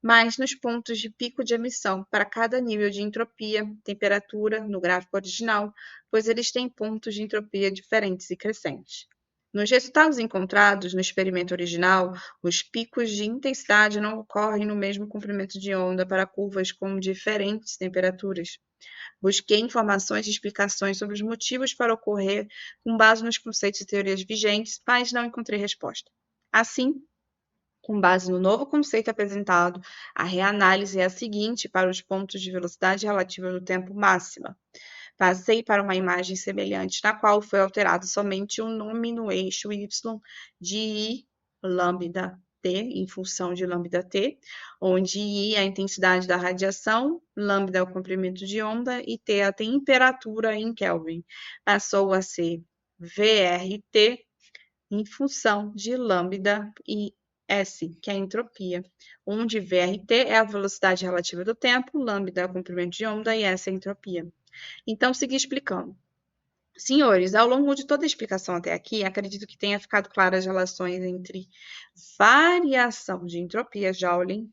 mas nos pontos de pico de emissão para cada nível de entropia, temperatura, no gráfico original, pois eles têm pontos de entropia diferentes e crescentes. Nos resultados encontrados no experimento original, os picos de intensidade não ocorrem no mesmo comprimento de onda para curvas com diferentes temperaturas. Busquei informações e explicações sobre os motivos para ocorrer com base nos conceitos e teorias vigentes, mas não encontrei resposta. Assim, com base no novo conceito apresentado, a reanálise é a seguinte para os pontos de velocidade relativa do tempo máxima. Passei para uma imagem semelhante, na qual foi alterado somente o nome no eixo Y de I lambda T, em função de lambda T, onde I é a intensidade da radiação, lambda é o comprimento de onda e T é a temperatura em Kelvin. Passou a ser VRT em função de lambda e S, que é a entropia, onde VRT é a velocidade relativa do tempo, lambda é o comprimento de onda e S é a entropia. Então, segui explicando. Senhores, ao longo de toda a explicação até aqui, acredito que tenha ficado claras as relações entre variação de entropia Joule,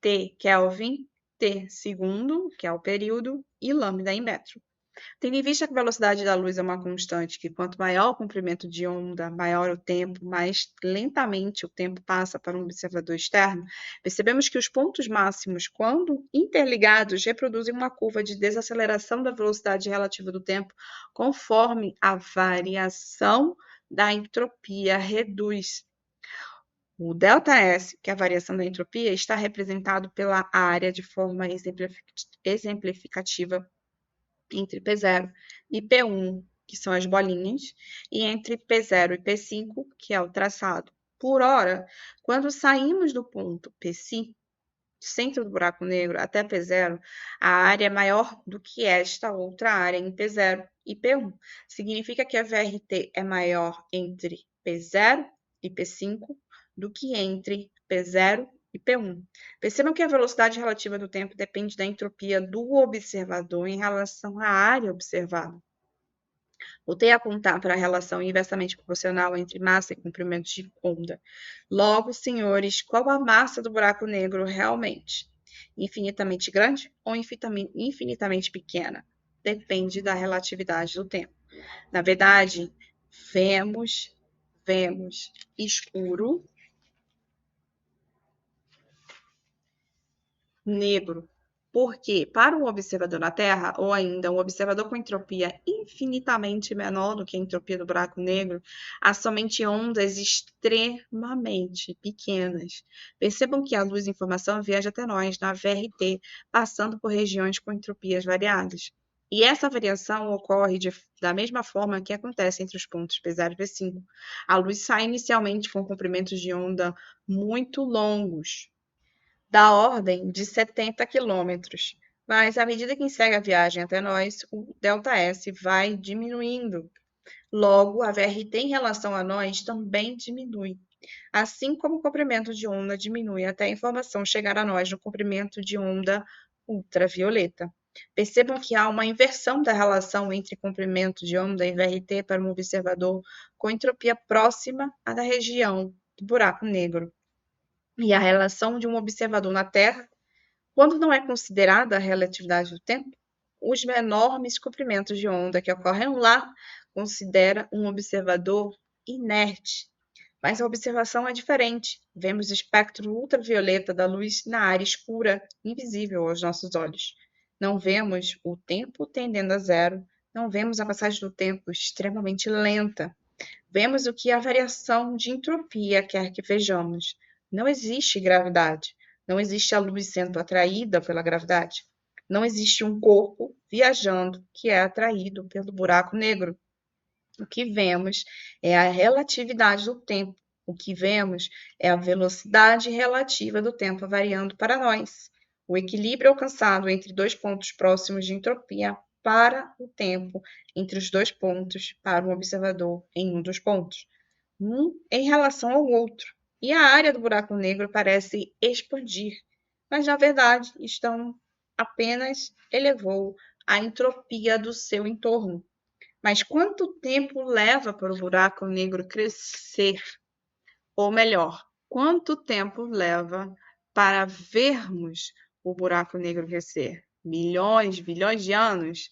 T Kelvin, T segundo, que é o período, e lambda em metro. Tendo em vista que a velocidade da luz é uma constante, que quanto maior o comprimento de onda, maior o tempo, mais lentamente o tempo passa para um observador externo, percebemos que os pontos máximos, quando interligados, reproduzem uma curva de desaceleração da velocidade relativa do tempo, conforme a variação da entropia reduz. O ΔS, que é a variação da entropia, está representado pela área de forma exemplificativa entre P0 e P1, que são as bolinhas, e entre P0 e P5, que é o traçado. Por hora, quando saímos do ponto P5, centro do buraco negro, até P0, a área é maior do que esta outra área em P0 e P1. Significa que a VRT é maior entre P0 e P5 do que entre P0 e P1. Percebam que a velocidade relativa do tempo depende da entropia do observador em relação à área observada. Voltei a apontar para a relação inversamente proporcional entre massa e comprimento de onda. Logo, senhores, qual a massa do buraco negro realmente? Infinitamente grande ou infinitamente pequena? Depende da relatividade do tempo. Na verdade, vemos escuro, negro. Porque, para um observador na Terra, ou ainda um observador com entropia infinitamente menor do que a entropia do buraco negro, há somente ondas extremamente pequenas. Percebam que a luz e informação viaja até nós na VRT, passando por regiões com entropias variadas. E essa variação ocorre da mesma forma que acontece entre os pontos P0 e P5. A luz sai inicialmente com comprimentos de onda muito longos, da ordem de 70 quilômetros. Mas, à medida que segue a viagem até nós, o ΔS vai diminuindo. Logo, a VRT em relação a nós também diminui. Assim como o comprimento de onda diminui até a informação chegar a nós no comprimento de onda ultravioleta. Percebam que há uma inversão da relação entre comprimento de onda e VRT para um observador com entropia próxima à da região do buraco negro. E a relação de um observador na Terra, quando não é considerada a relatividade do tempo, os enormes comprimentos de onda que ocorrem lá considera um observador inerte. Mas a observação é diferente. Vemos o espectro ultravioleta da luz na área escura, invisível aos nossos olhos. Não vemos o tempo tendendo a zero, não vemos a passagem do tempo extremamente lenta. Vemos o que a variação de entropia quer que vejamos. Não existe gravidade. Não existe a luz sendo atraída pela gravidade. Não existe um corpo viajando que é atraído pelo buraco negro. O que vemos é a relatividade do tempo. O que vemos é a velocidade relativa do tempo variando para nós. O equilíbrio alcançado entre dois pontos próximos de entropia para o tempo entre os dois pontos para um observador em um dos pontos, um em relação ao outro. E a área do buraco negro parece expandir, mas na verdade apenas elevou a entropia do seu entorno. Mas quanto tempo leva para o buraco negro crescer? Ou melhor, quanto tempo leva para vermos o buraco negro crescer? Milhões, bilhões de anos?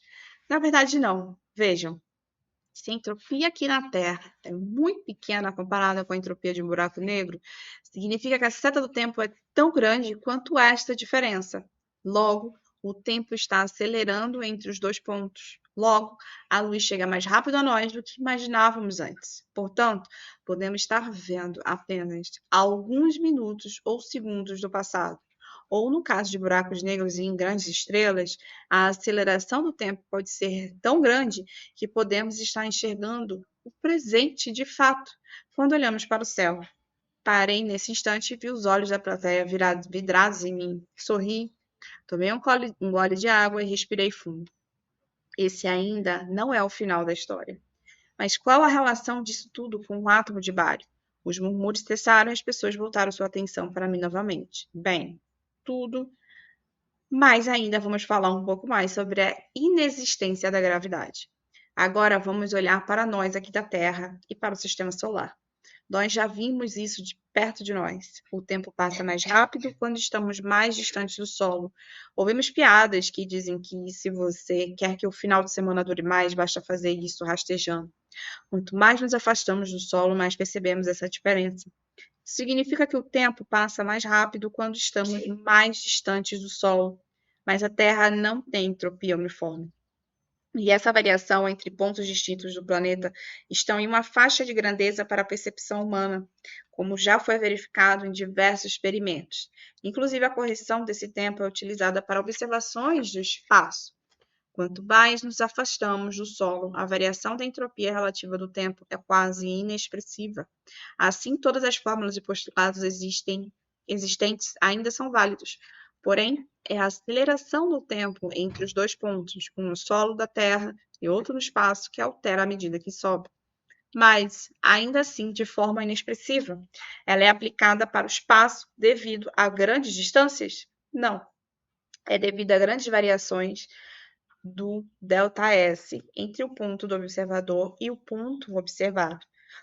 Na verdade, não. Vejam, se a entropia aqui na Terra é muito pequena comparada com a entropia de um buraco negro, significa que a seta do tempo é tão grande quanto esta diferença. Logo, o tempo está acelerando entre os dois pontos. Logo, a luz chega mais rápido a nós do que imaginávamos antes. Portanto, podemos estar vendo apenas alguns minutos ou segundos do passado. Ou, no caso de buracos negros e em grandes estrelas, a aceleração do tempo pode ser tão grande que podemos estar enxergando o presente de fato quando olhamos para o céu. Parei nesse instante e vi os olhos da plateia vidrados em mim. Sorri, tomei um gole de água e respirei fundo. Esse ainda não é o final da história. Mas qual a relação disso tudo com o átomo de bário? Os murmúrios cessaram e as pessoas voltaram sua atenção para mim novamente. Bem, tudo, mas ainda vamos falar um pouco mais sobre a inexistência da gravidade. Agora vamos olhar para nós aqui da Terra e para o sistema solar. Nós já vimos isso de perto de nós. O tempo passa mais rápido quando estamos mais distantes do solo. Ouvimos piadas que dizem que se você quer que o final de semana dure mais, basta fazer isso rastejando. Quanto mais nos afastamos do solo, mais percebemos essa diferença. Significa que o tempo passa mais rápido quando estamos mais distantes do Sol, mas a Terra não tem entropia uniforme. E essa variação entre pontos distintos do planeta estão em uma faixa de grandeza para a percepção humana, como já foi verificado em diversos experimentos. Inclusive, a correção desse tempo é utilizada para observações do espaço. Quanto mais nos afastamos do solo, a variação da entropia relativa do tempo é quase inexpressiva. Assim, todas as fórmulas e postulados existentes ainda são válidos. Porém, é a aceleração do tempo entre os dois pontos, um no solo da Terra e outro no espaço, que altera à medida que sobe. Mas, ainda assim, de forma inexpressiva. Ela é aplicada para o espaço devido a grandes distâncias? Não. É devido a grandes variações do ΔS entre o ponto do observador e o ponto observado.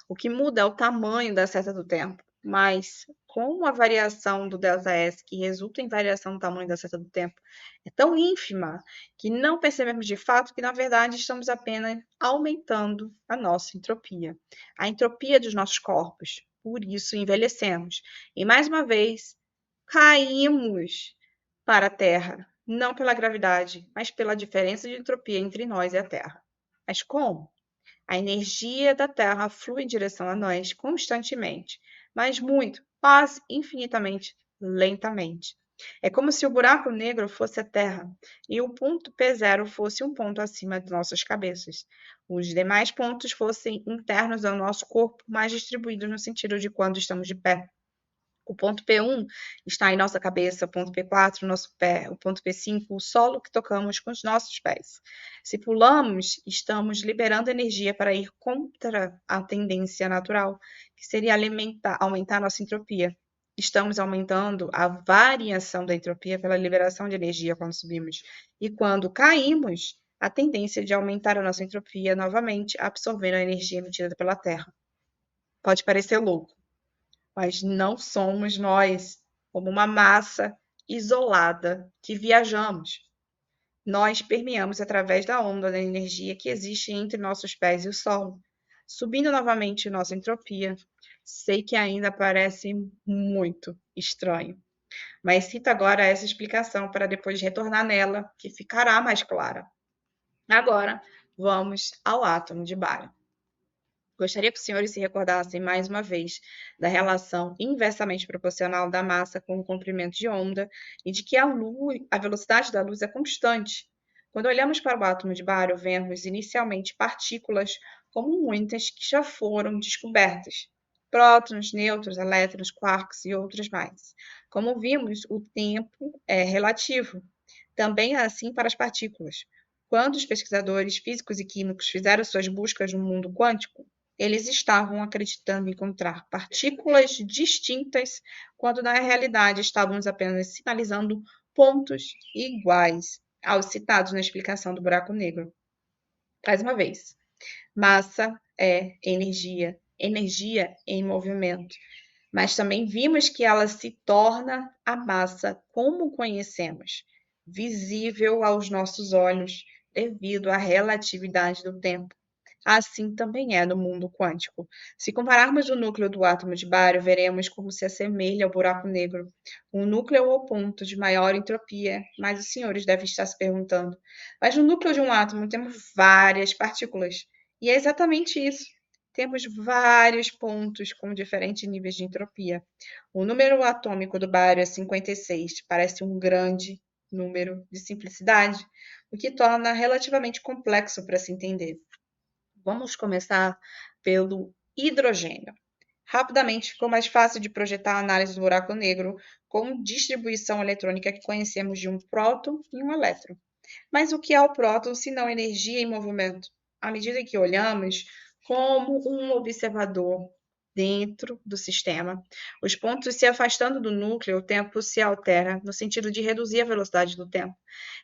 O que muda é o tamanho da seta do tempo. mas como a variação do ΔS, que resulta em variação do tamanho da seta do tempo, é tão ínfima que não percebemos de fato que, na verdade, estamos apenas aumentando a nossa entropia, a entropia dos nossos corpos. Por isso, envelhecemos. E, mais uma vez, caímos para a Terra, não pela gravidade, mas pela diferença de entropia entre nós e a Terra. Mas como? A energia da Terra flui em direção a nós constantemente, mas muito, quase infinitamente lentamente. É como se o buraco negro fosse a Terra e o ponto P0 fosse um ponto acima de nossas cabeças. Os demais pontos fossem internos ao nosso corpo, mais distribuídos no sentido de quando estamos de pé. O ponto P1 está em nossa cabeça, o ponto P4, nosso pé, o ponto P5, o solo que tocamos com os nossos pés. Se pulamos, estamos liberando energia para ir contra a tendência natural, que seria aumentar nossa entropia. Estamos aumentando a variação da entropia pela liberação de energia quando subimos. E quando caímos, a tendência de aumentar a nossa entropia novamente, absorvendo a energia emitida pela Terra. Pode parecer louco, mas não somos nós, como uma massa isolada que viajamos. Nós permeamos através da onda da energia que existe entre nossos pés e o solo, subindo novamente nossa entropia. Sei que ainda parece muito estranho, mas cito agora essa explicação para depois retornar nela, que ficará mais clara. Agora, vamos ao átomo de bário. Gostaria que os senhores se recordassem mais uma vez da relação inversamente proporcional da massa com o comprimento de onda e de que a velocidade da luz é constante. Quando olhamos para o átomo de bário, vemos inicialmente partículas como muitas que já foram descobertas. Prótons, nêutrons, elétrons, quarks e outras mais. Como vimos, o tempo é relativo. Também é assim para as partículas. Quando os pesquisadores físicos e químicos fizeram suas buscas no mundo quântico, eles estavam acreditando encontrar partículas distintas, quando na realidade estávamos apenas sinalizando pontos iguais aos citados na explicação do buraco negro. Mais uma vez, massa é energia, energia em movimento. Mas também vimos que ela se torna a massa como conhecemos, visível aos nossos olhos, devido à relatividade do tempo. Assim também é no mundo quântico. Se compararmos o núcleo do átomo de bário, veremos como se assemelha ao buraco negro. O núcleo é o ponto de maior entropia, mas os senhores devem estar se perguntando: mas no núcleo de um átomo temos várias partículas. E é exatamente isso. Temos vários pontos com diferentes níveis de entropia. O número atômico do bário é 56, parece um grande número de simplicidade, o que torna relativamente complexo para se entender. Vamos começar pelo hidrogênio. Rapidamente ficou mais fácil de projetar a análise do buraco negro com distribuição eletrônica que conhecemos de um próton e um elétron. Mas o que é o próton se não energia em movimento? À medida que olhamos como um observador dentro do sistema, os pontos se afastando do núcleo, o tempo se altera no sentido de reduzir a velocidade do tempo,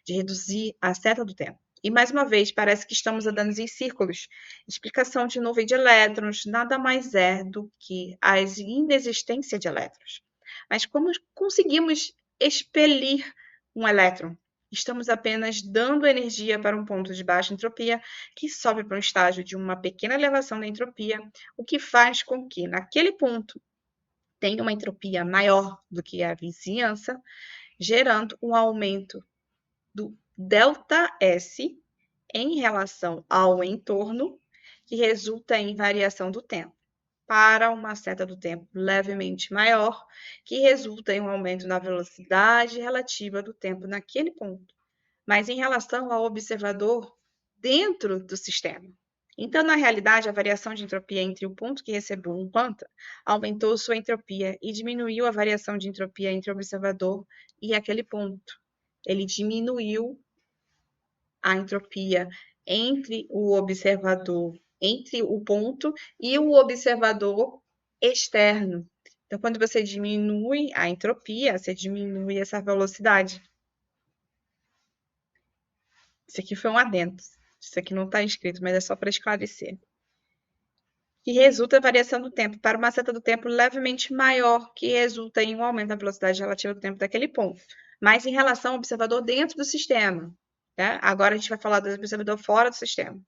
de reduzir a seta do tempo. E mais uma vez, parece que estamos andando em círculos. Explicação de nuvem de elétrons nada mais é do que a inexistência de elétrons. Mas como conseguimos expelir um elétron? Estamos apenas dando energia para um ponto de baixa entropia que sobe para um estágio de uma pequena elevação da entropia, o que faz com que, naquele ponto, tenha uma entropia maior do que a vizinhança, gerando um aumento do ΔS em relação ao entorno, que resulta em variação do tempo, para uma seta do tempo levemente maior, que resulta em um aumento na velocidade relativa do tempo naquele ponto, mas em relação ao observador dentro do sistema. Então, na realidade, a variação de entropia entre o ponto que recebeu um quanta aumentou sua entropia e diminuiu a variação de entropia entre o observador e aquele ponto. Ele diminuiu a entropia entre o observador, entre o ponto e o observador externo. Então, quando você diminui a entropia, você diminui essa velocidade. Isso aqui foi um adendo. Isso aqui não está escrito, mas é só para esclarecer. que resulta em variação do tempo para uma seta do tempo levemente maior, que resulta em um aumento da velocidade relativa do tempo daquele ponto, mas em relação ao observador dentro do sistema. Tá? Agora a gente vai falar do observador fora do sistema.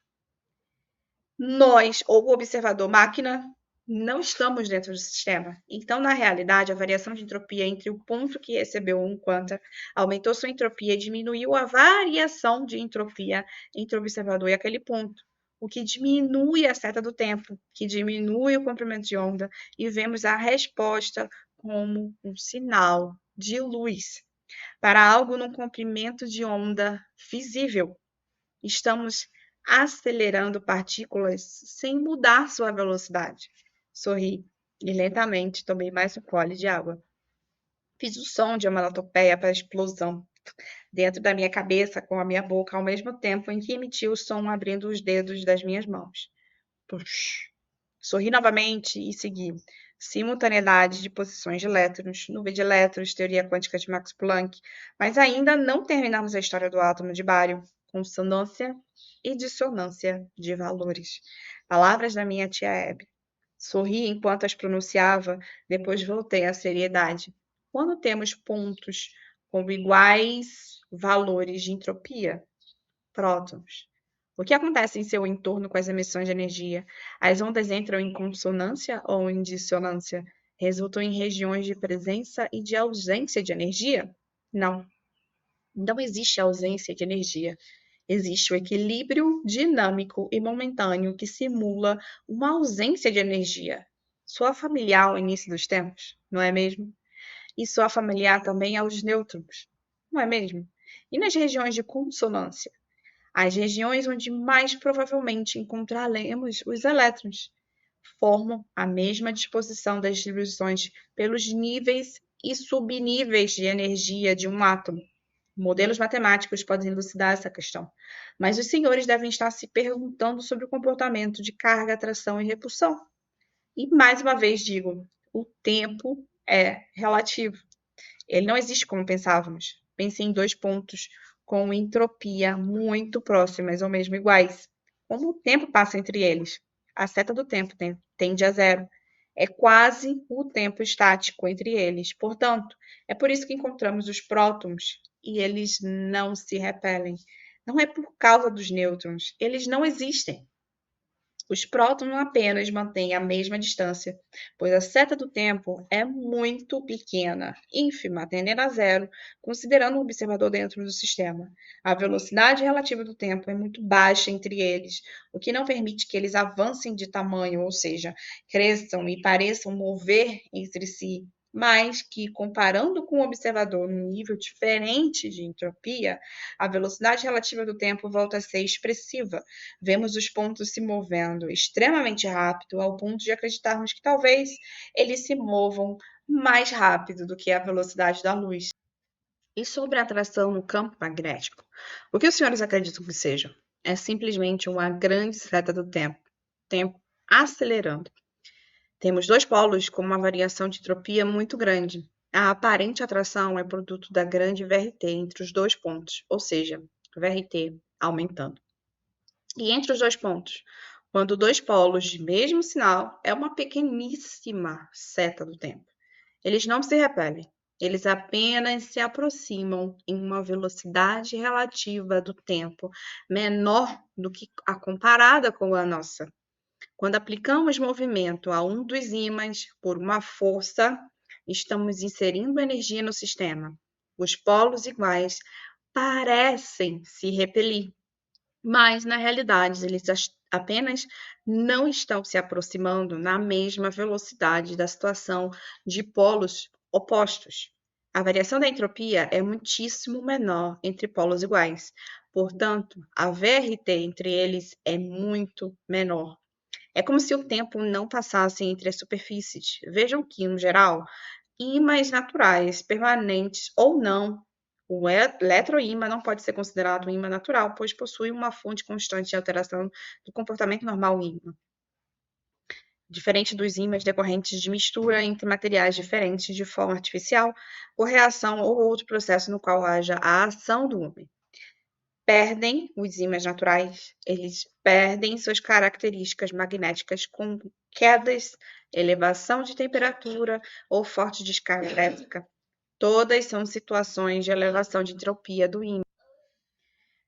Nós, ou o observador máquina, não estamos dentro do sistema. Então, na realidade, a variação de entropia entre o ponto que recebeu um quanta aumentou sua entropia e diminuiu a variação de entropia entre o observador e aquele ponto, o que diminui a seta do tempo, que diminui o comprimento de onda, e vemos a resposta como um sinal de luz para algo num comprimento de onda visível. Estamos acelerando partículas sem mudar sua velocidade. Sorri e lentamente tomei mais um gole de água. Fiz o som de uma onomatopeia para a explosão dentro da minha cabeça com a minha boca, ao mesmo tempo em que emitia o som abrindo os dedos das minhas mãos. Puxa. Sorri novamente e segui. Simultaneidade de posições de elétrons, nuvem de elétrons, teoria quântica de Max Planck, mas ainda não terminamos a história do átomo de bário. Consonância e dissonância de valores. Palavras da minha tia Hebe. Sorri enquanto as pronunciava, depois voltei à seriedade. Quando temos pontos com iguais valores de entropia, prótons, o que acontece em seu entorno com as emissões de energia? As ondas entram em consonância ou em dissonância? Resultam em regiões de presença e de ausência de energia? Não. Não existe ausência de energia. Existe o equilíbrio dinâmico e momentâneo que simula uma ausência de energia. Soa familiar ao início dos tempos, não é mesmo? E soa familiar também aos nêutrons, não é mesmo? E nas regiões de consonância? As regiões onde mais provavelmente encontraremos os elétrons formam a mesma disposição das distribuições pelos níveis e subníveis de energia de um átomo. Modelos matemáticos podem elucidar essa questão, mas os senhores devem estar se perguntando sobre o comportamento de carga, atração e repulsão. E mais uma vez digo, o tempo é relativo. Ele não existe como pensávamos. Pense em dois pontos com entropia muito próximas ou mesmo iguais. Como o tempo passa entre eles? A seta do tempo tende a zero. É quase o tempo estático entre eles. Portanto, é por isso que encontramos os prótons e eles não se repelem. Não é por causa dos nêutrons. Eles não existem. Os prótons apenas mantêm a mesma distância, pois a seta do tempo é muito pequena, ínfima, tendendo a zero, considerando um observador dentro do sistema. A velocidade relativa do tempo é muito baixa entre eles, o que não permite que eles avancem de tamanho, ou seja, cresçam e pareçam mover entre si, mas que, comparando com o observador num nível diferente de entropia, a velocidade relativa do tempo volta a ser expressiva. Vemos os pontos se movendo extremamente rápido, ao ponto de acreditarmos que talvez eles se movam mais rápido do que a velocidade da luz. E sobre a atração no campo magnético? O que os senhores acreditam que seja? É simplesmente uma grande seta do tempo acelerando. Temos dois polos com uma variação de entropia muito grande. A aparente atração é produto da grande VRT entre os dois pontos, ou seja, VRT aumentando. E entre os dois pontos, quando dois polos de mesmo sinal, é uma pequeníssima seta do tempo. Eles não se repelem, eles apenas se aproximam em uma velocidade relativa do tempo menor do que a comparada com a nossa. Quando aplicamos movimento a um dos ímãs por uma força, estamos inserindo energia no sistema. Os polos iguais parecem se repelir, mas na realidade eles apenas não estão se aproximando na mesma velocidade da situação de polos opostos. A variação da entropia é muitíssimo menor entre polos iguais, portanto, a VRT entre eles é muito menor. É como se o tempo não passasse entre as superfícies. Vejam que, no geral, ímãs naturais, permanentes ou não, o eletroímã não pode ser considerado um ímã natural, pois possui uma fonte constante de alteração do comportamento normal ímã, diferente dos ímãs decorrentes de mistura entre materiais diferentes de forma artificial, por reação ou outro processo no qual haja a ação do ímã. perdem os ímãs naturais, eles perdem suas características magnéticas com quedas, elevação de temperatura ou forte descarga elétrica. Todas são situações de elevação de entropia do ímã.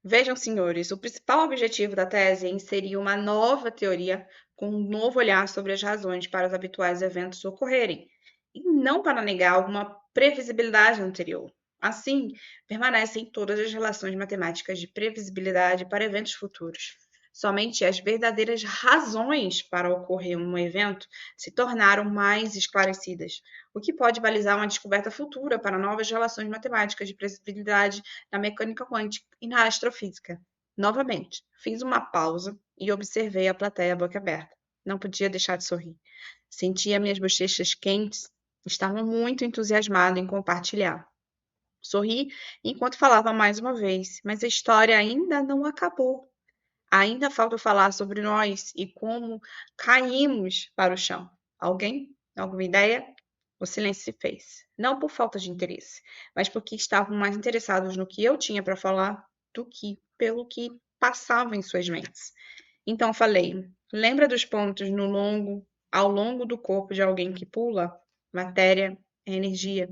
Vejam, senhores, o principal objetivo da tese é inserir uma nova teoria com um novo olhar sobre as razões para os habituais eventos ocorrerem, e não para negar alguma previsibilidade anterior. Assim, permanecem todas as relações matemáticas de previsibilidade para eventos futuros. Somente as verdadeiras razões para ocorrer um evento se tornaram mais esclarecidas, o que pode balizar uma descoberta futura para novas relações matemáticas de previsibilidade na mecânica quântica e na astrofísica. Novamente, fiz uma pausa e observei a plateia boquiaberta. Não podia deixar de sorrir. Sentia minhas bochechas quentes, estava muito entusiasmado em compartilhar. Sorri enquanto falava mais uma vez, mas a história ainda não acabou. Ainda falta falar sobre nós e como caímos para o chão. Alguém? Alguma ideia? O silêncio se fez. Não por falta de interesse, mas porque estavam mais interessados no que eu tinha para falar do que pelo que passava em suas mentes. Então falei: lembra dos pontos ao longo do corpo de alguém que pula? Matéria é energia.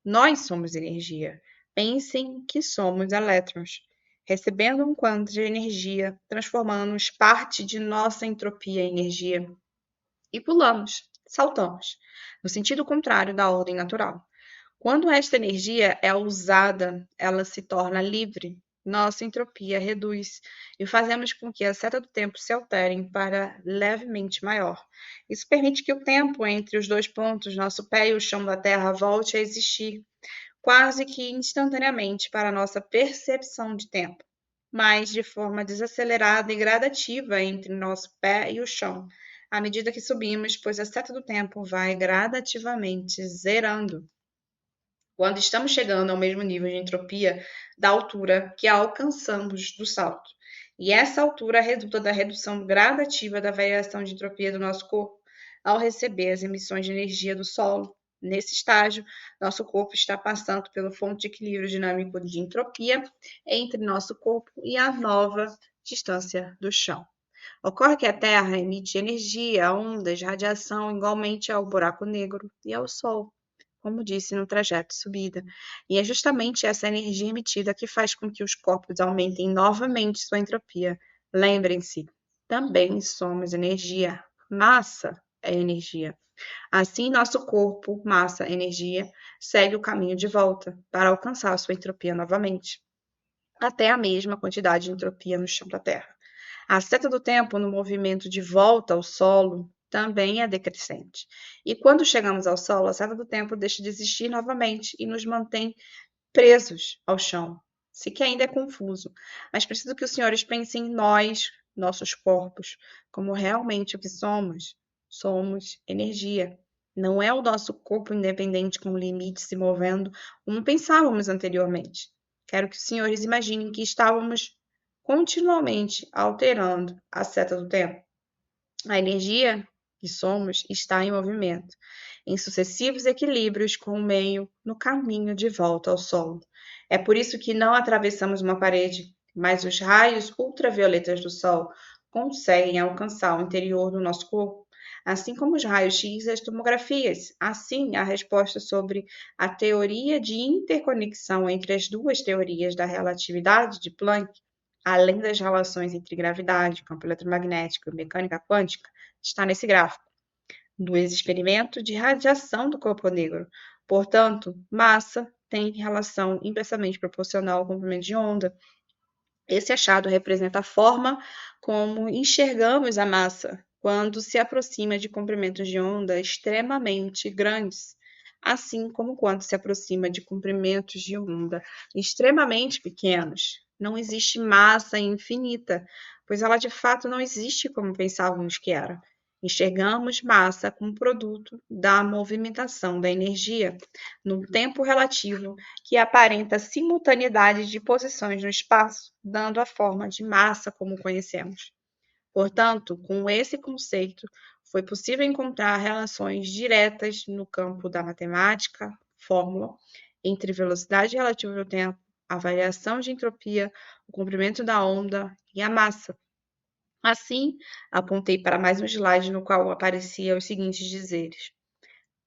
Nós somos energia. Pensem que somos elétrons, recebendo um quanto de energia, transformamos parte de nossa entropia em energia e pulamos, saltamos, no sentido contrário da ordem natural. Quando esta energia é usada, ela se torna livre, nossa entropia reduz e fazemos com que a seta do tempo se altere para levemente maior. Isso permite que o tempo entre os dois pontos, nosso pé e o chão da Terra, volte a existir quase que instantaneamente para nossa percepção de tempo, mas de forma desacelerada e gradativa entre nosso pé e o chão, à medida que subimos, pois a seta do tempo vai gradativamente zerando. Quando estamos chegando ao mesmo nível de entropia da altura que alcançamos do salto. E essa altura resulta da redução gradativa da variação de entropia do nosso corpo ao receber as emissões de energia do solo. Nesse estágio, nosso corpo está passando pelo ponto de equilíbrio dinâmico de entropia entre nosso corpo e a nova distância do chão. Ocorre que a Terra emite energia, ondas, radiação igualmente ao buraco negro e ao Sol, como disse no trajeto de subida. E é justamente essa energia emitida que faz com que os corpos aumentem novamente sua entropia. Lembrem-se, também somos energia. Massa é energia. Assim, nosso corpo, massa, energia, segue o caminho de volta para alcançar sua entropia novamente, até a mesma quantidade de entropia no chão da Terra. A seta do tempo no movimento de volta ao solo também é decrescente. E quando chegamos ao solo, a seta do tempo deixa de existir novamente e nos mantém presos ao chão. Sei que ainda é confuso, mas preciso que os senhores pensem em nós, nossos corpos, como realmente o que somos. Somos energia. Não é o nosso corpo independente com limites se movendo como pensávamos anteriormente. Quero que os senhores imaginem que estávamos continuamente alterando a seta do tempo. A energia que somos está em movimento, em sucessivos equilíbrios com o meio no caminho de volta ao solo. É por isso que não atravessamos uma parede, mas os raios ultravioletas do sol conseguem alcançar o interior do nosso corpo, assim como os raios-x e as tomografias. Assim, a resposta sobre a teoria de interconexão entre as duas teorias da relatividade de Planck, além das relações entre gravidade, campo eletromagnético e mecânica quântica, está nesse gráfico do experimento de radiação do corpo negro. Portanto, massa tem relação inversamente proporcional ao comprimento de onda. Esse achado representa a forma como enxergamos a massa quando se aproxima de comprimentos de onda extremamente grandes, assim como quando se aproxima de comprimentos de onda extremamente pequenos. Não existe massa infinita, pois ela de fato não existe como pensávamos que era. Enxergamos massa como produto da movimentação da energia, no tempo relativo que aparenta simultaneidade de posições no espaço, dando a forma de massa como conhecemos. Portanto, com esse conceito, foi possível encontrar relações diretas no campo da matemática, fórmula, entre velocidade relativa do tempo a variação de entropia, o comprimento da onda e a massa. Assim, apontei para mais um slide no qual apareciam os seguintes dizeres: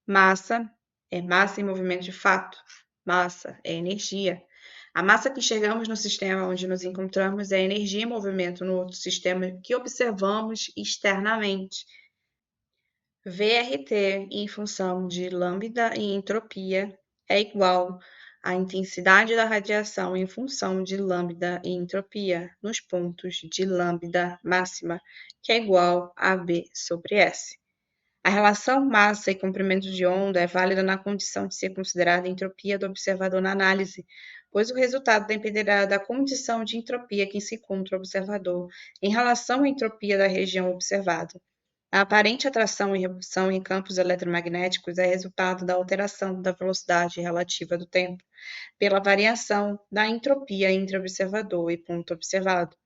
massa é massa em movimento de fato, massa é energia. A massa que enxergamos no sistema onde nos encontramos é energia em movimento no outro sistema que observamos externamente. VRT em função de lambda e entropia é igual à intensidade da radiação em função de lambda e entropia nos pontos de lambda máxima, que é igual a V sobre S. A relação massa e comprimento de onda é válida na condição de ser considerada a entropia do observador na análise, pois o resultado dependerá da condição de entropia que se encontra o observador em relação à entropia da região observada. A aparente atração e repulsão em campos eletromagnéticos é resultado da alteração da velocidade relativa do tempo, pela variação da entropia entre observador e ponto observado.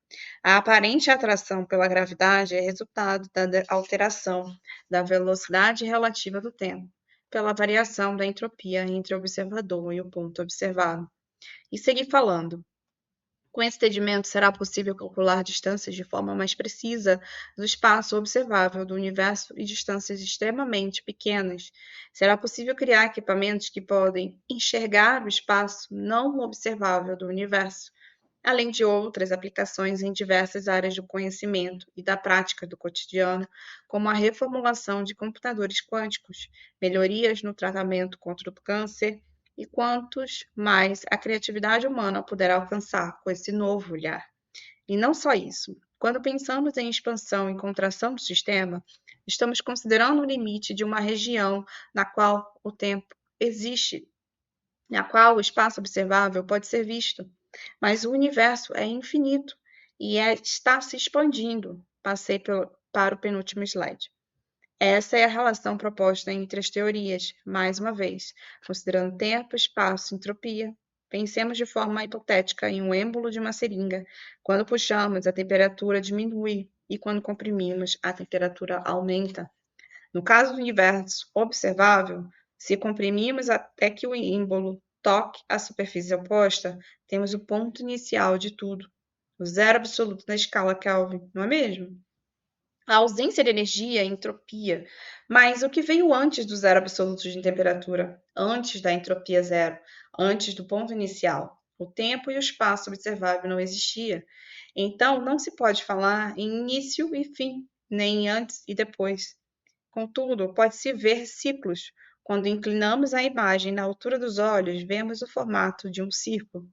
A aparente atração pela gravidade é resultado da alteração da velocidade relativa do tempo, pela variação da entropia entre o observador e o ponto observado. E seguir falando. Com esse entendimento, será possível calcular distâncias de forma mais precisa do espaço observável do universo e distâncias extremamente pequenas. Será possível criar equipamentos que podem enxergar o espaço não observável do universo, além de outras aplicações em diversas áreas do conhecimento e da prática do cotidiano, como a reformulação de computadores quânticos, melhorias no tratamento contra o câncer e quantos mais a criatividade humana puder alcançar com esse novo olhar. E não só isso. Quando pensamos em expansão e contração do sistema, estamos considerando o limite de uma região na qual o tempo existe, na qual o espaço observável pode ser visto, mas o universo é infinito e está se expandindo. Passei para o penúltimo slide. Essa é a relação proposta entre as teorias, mais uma vez, considerando tempo, espaço, entropia. Pensemos de forma hipotética em um êmbolo de uma seringa. Quando puxamos, a temperatura diminui e quando comprimimos, a temperatura aumenta. No caso do universo observável, se comprimimos até que o êmbolo toque a superfície oposta, temos o ponto inicial de tudo, o zero absoluto da escala Kelvin, não é mesmo? A ausência de energia é entropia, mas o que veio antes do zero absoluto de temperatura, antes da entropia zero, antes do ponto inicial? O tempo e o espaço observável não existia. Então, não se pode falar em início e fim, nem antes e depois. Contudo, pode-se ver ciclos. Quando inclinamos a imagem na altura dos olhos, vemos o formato de um círculo,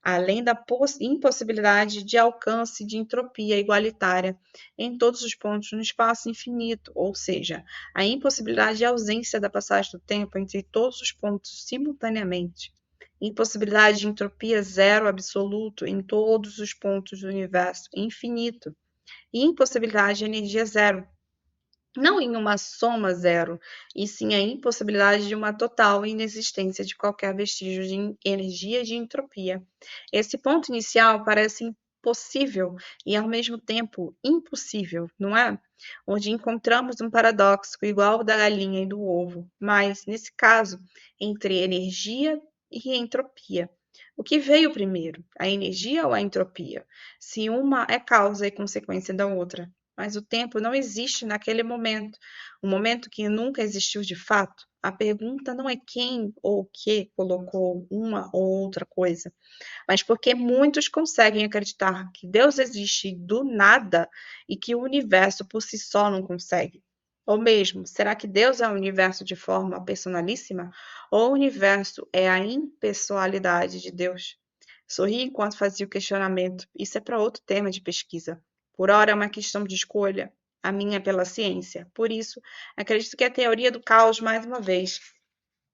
além da impossibilidade de alcance de entropia igualitária em todos os pontos no espaço infinito, ou seja, a impossibilidade de ausência da passagem do tempo entre todos os pontos simultaneamente, impossibilidade de entropia zero absoluto em todos os pontos do universo infinito, e impossibilidade de energia zero, não em uma soma zero, e sim a impossibilidade de uma total inexistência de qualquer vestígio de energia de entropia. Esse ponto inicial parece impossível e, ao mesmo tempo, impossível, não é? Onde encontramos um paradoxo igual ao da galinha e do ovo, mas, nesse caso, entre energia e entropia. O que veio primeiro, a energia ou a entropia? Se uma é causa e consequência da outra, mas o tempo não existe naquele momento, um momento que nunca existiu de fato. A pergunta não é quem ou o que colocou uma ou outra coisa, mas porque muitos conseguem acreditar que Deus existe do nada e que o universo por si só não consegue. Ou mesmo, será que Deus é o universo de forma personalíssima? Ou o universo é a impessoalidade de Deus? Sorri enquanto fazia o questionamento. Isso é para outro tema de pesquisa. Por ora é uma questão de escolha. A minha é pela ciência. Por isso, acredito que a teoria do caos, mais uma vez,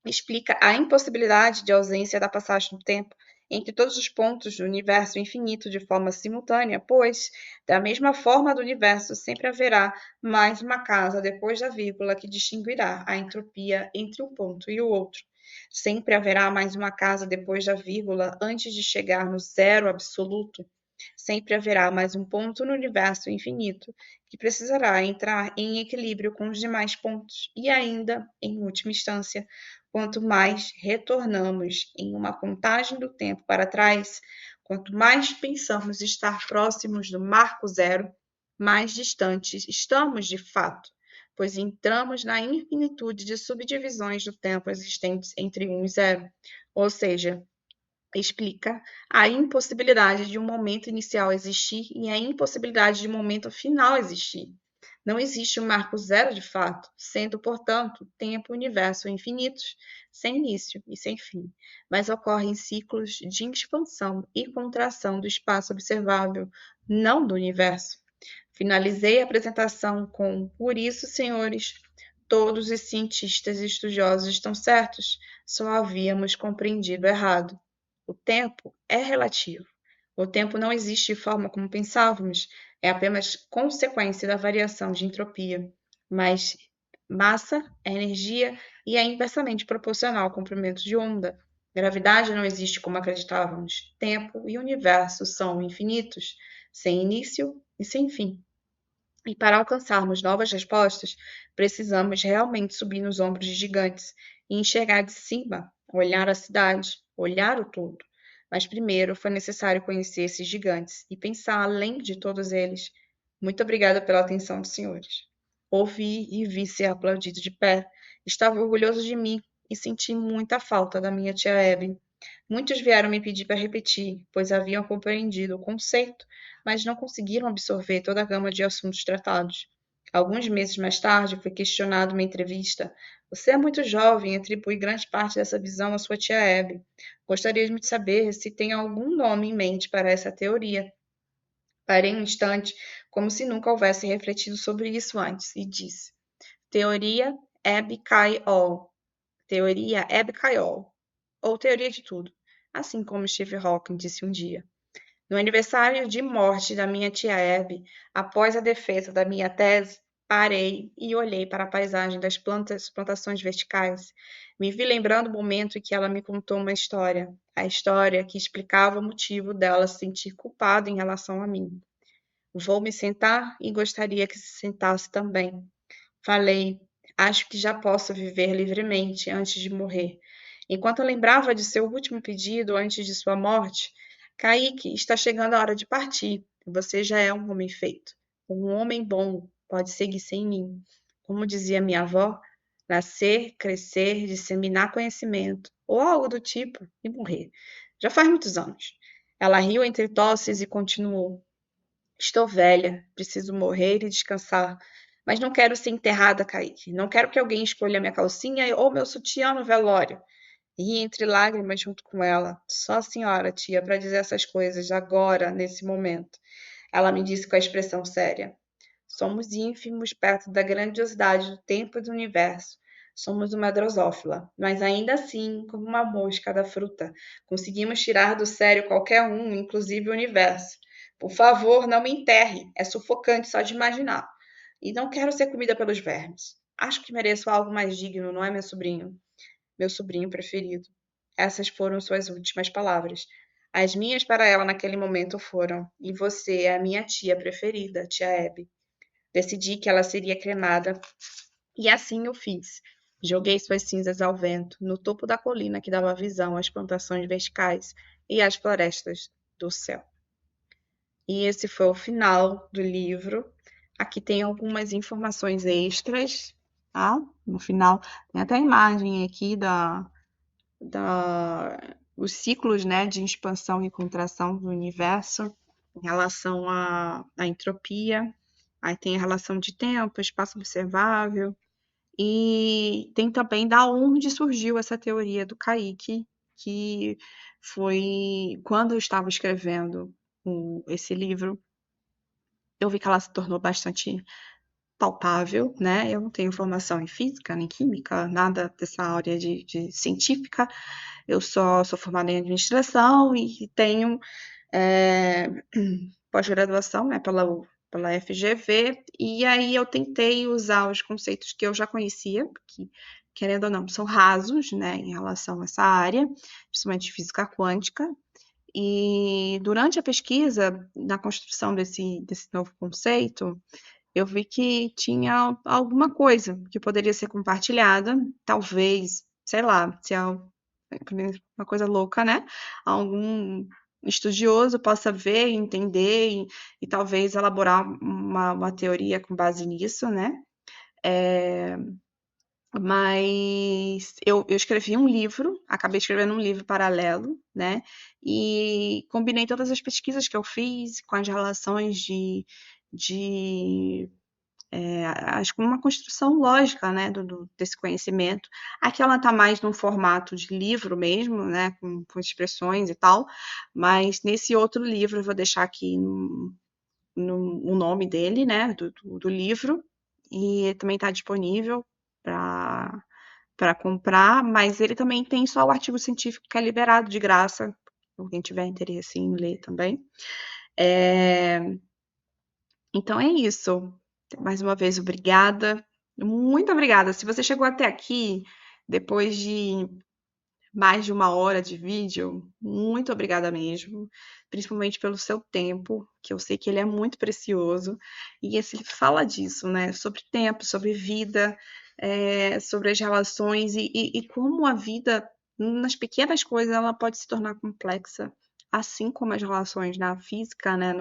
explica a impossibilidade de ausência da passagem do tempo entre todos os pontos do universo infinito de forma simultânea, pois, da mesma forma do universo, sempre haverá mais uma casa depois da vírgula que distinguirá a entropia entre um ponto e o outro. Sempre haverá mais uma casa depois da vírgula antes de chegar no zero absoluto. Sempre haverá mais um ponto no universo infinito que precisará entrar em equilíbrio com os demais pontos, e ainda, em última instância, quanto mais retornamos em uma contagem do tempo para trás, quanto mais pensamos estar próximos do marco zero, mais distantes estamos de fato, pois entramos na infinitude de subdivisões do tempo existentes entre 1 e 0, ou seja, explica a impossibilidade de um momento inicial existir e a impossibilidade de um momento final existir. Não existe um marco zero de fato, sendo, portanto, tempo e universo infinitos, sem início e sem fim, mas ocorrem ciclos de expansão e contração do espaço observável, não do universo. Finalizei a apresentação com: por isso, senhores, todos os cientistas e estudiosos estão certos, só havíamos compreendido errado. O tempo é relativo. O tempo não existe de forma como pensávamos, é apenas consequência da variação de entropia. Mas massa é energia e é inversamente proporcional ao comprimento de onda. Gravidade não existe como acreditávamos. Tempo e universo são infinitos, sem início e sem fim. E para alcançarmos novas respostas, precisamos realmente subir nos ombros de gigantes e enxergar de cima, olhar a cidade, olhar o todo. Mas primeiro foi necessário conhecer esses gigantes e pensar além de todos eles. Muito obrigada pela atenção dos senhores. Ouvi e vi ser aplaudido de pé. Estava orgulhoso de mim e senti muita falta da minha tia Abby. Muitos vieram me pedir para repetir, pois haviam compreendido o conceito, mas não conseguiram absorver toda a gama de assuntos tratados. Alguns meses mais tarde, fui questionado em uma entrevista: você é muito jovem e atribui grande parte dessa visão à sua tia Abby. Gostaria de saber se tem algum nome em mente para essa teoria. Parei um instante, como se nunca houvesse refletido sobre isso antes, e disse: Teoria Abbe-Cai-All. Teoria Abbe-Cai-All. Ou teoria de tudo, assim como Steve Hawking disse um dia. No aniversário de morte da minha tia Abby, após a defesa da minha tese, parei e olhei para a paisagem das plantações verticais. Me vi lembrando o momento em que ela me contou uma história, a história que explicava o motivo dela se sentir culpada em relação a mim. Vou me sentar e gostaria que se sentasse também. Falei, acho que já posso viver livremente antes de morrer. Enquanto eu lembrava de seu último pedido antes de sua morte, Kaique, está chegando a hora de partir. Você já é um homem feito. Um homem bom pode seguir sem mim. Como dizia minha avó, nascer, crescer, disseminar conhecimento, ou algo do tipo, e morrer. Já faz muitos anos. Ela riu entre tosses e continuou. Estou velha, preciso morrer e descansar. Mas não quero ser enterrada, Kaique. Não quero que alguém escolha minha calcinha ou meu sutiã no velório. Ri entre lágrimas junto com ela. Só a senhora, tia, para dizer essas coisas agora, nesse momento. Ela me disse com a expressão séria. Somos ínfimos perto da grandiosidade do tempo e do universo. Somos uma drosófila, mas ainda assim, como uma mosca da fruta, conseguimos tirar do sério qualquer um, inclusive o universo. Por favor, não me enterre. É sufocante só de imaginar. E não quero ser comida pelos vermes. Acho que mereço algo mais digno, não é, meu sobrinho? Meu sobrinho preferido. Essas foram suas últimas palavras. As minhas para ela naquele momento foram: e você é a minha tia preferida, tia Abby. Decidi que ela seria cremada e assim o fiz. Joguei suas cinzas ao vento, no topo da colina que dava visão às plantações verticais e às florestas do céu. E esse foi o final do livro. Aqui tem algumas informações extras, tá? No final tem até a imagem aqui os ciclos, né, de expansão e contração do universo em relação à entropia. Aí tem a relação de tempo, espaço observável, e tem também da onde surgiu essa teoria do Kaique, que foi quando eu estava escrevendo esse livro, eu vi que ela se tornou bastante palpável, né? Eu não tenho formação em física, nem química, nada dessa área de científica. Eu só sou formada em administração e tenho pós-graduação, né, pela FGV, e aí eu tentei usar os conceitos que eu já conhecia, que, querendo ou não, são rasos, né, em relação a essa área, principalmente física quântica, E durante a pesquisa, na construção desse novo conceito, eu vi que tinha alguma coisa que poderia ser compartilhada, talvez, sei lá, se é uma coisa louca, né? Algum estudioso possa ver, entender e talvez elaborar uma teoria com base nisso, né? Mas eu escrevi um livro, acabei escrevendo um livro paralelo, né? E combinei todas as pesquisas que eu fiz com as relações de acho que uma construção lógica, né, desse conhecimento. Aqui ela está mais num formato de livro mesmo, né, com expressões e tal, mas nesse outro livro eu vou deixar aqui o nome dele, né, do livro, e também está disponível para comprar, mas ele também tem só o artigo científico que é liberado de graça, quem tiver interesse em ler também. Então é isso. Mais uma vez, obrigada. Muito obrigada. Se você chegou até aqui, depois de mais de 1 hora de vídeo, muito obrigada mesmo. Principalmente pelo seu tempo, que eu sei que ele é muito precioso. E esse livro fala disso, né? Sobre tempo, sobre vida, sobre as relações e como a vida, nas pequenas coisas, ela pode se tornar complexa, assim como as relações na física, né?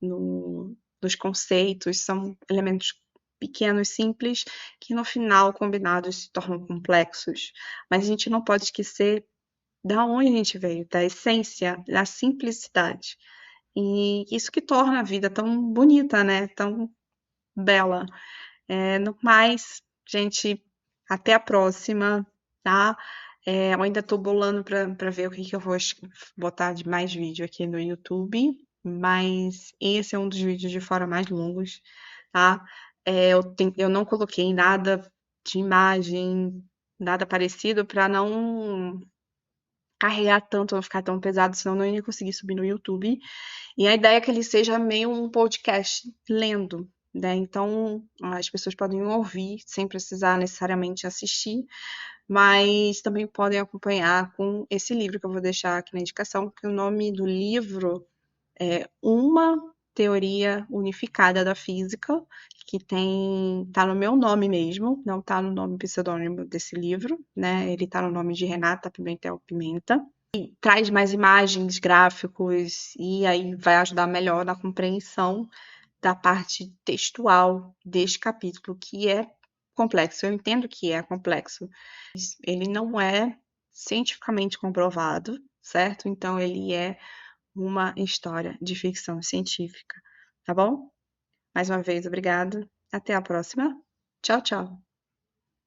No, nos conceitos, são elementos pequenos, simples, que no final, combinados, se tornam complexos. Mas a gente não pode esquecer da onde a gente veio, da essência, da simplicidade. E isso que torna a vida tão bonita, né? Tão bela. No mais, gente, até a próxima, tá? Eu ainda tô bolando para ver o que eu vou botar de mais vídeo aqui no YouTube, mas esse é um dos vídeos de fora mais longos, tá? Eu não coloquei nada de imagem, nada parecido para não carregar tanto, não ficar tão pesado, senão eu não ia conseguir subir no YouTube. E a ideia é que ele seja meio um podcast lendo, né? Então as pessoas podem ouvir sem precisar necessariamente assistir, mas também podem acompanhar com esse livro que eu vou deixar aqui na indicação, que o nome do livro é Uma Teoria Unificada da Física, que tá no meu nome mesmo, não tá no nome pseudônimo desse livro, né? Ele tá no nome de Renata Pimentel Pimenta. Traz mais imagens, gráficos, e aí vai ajudar melhor na compreensão da parte textual deste capítulo, que é complexo. Eu entendo que é complexo. Ele não é cientificamente comprovado, certo? Então, ele é uma história de ficção científica, tá bom? Mais uma vez, obrigada. Até a próxima. Tchau, tchau.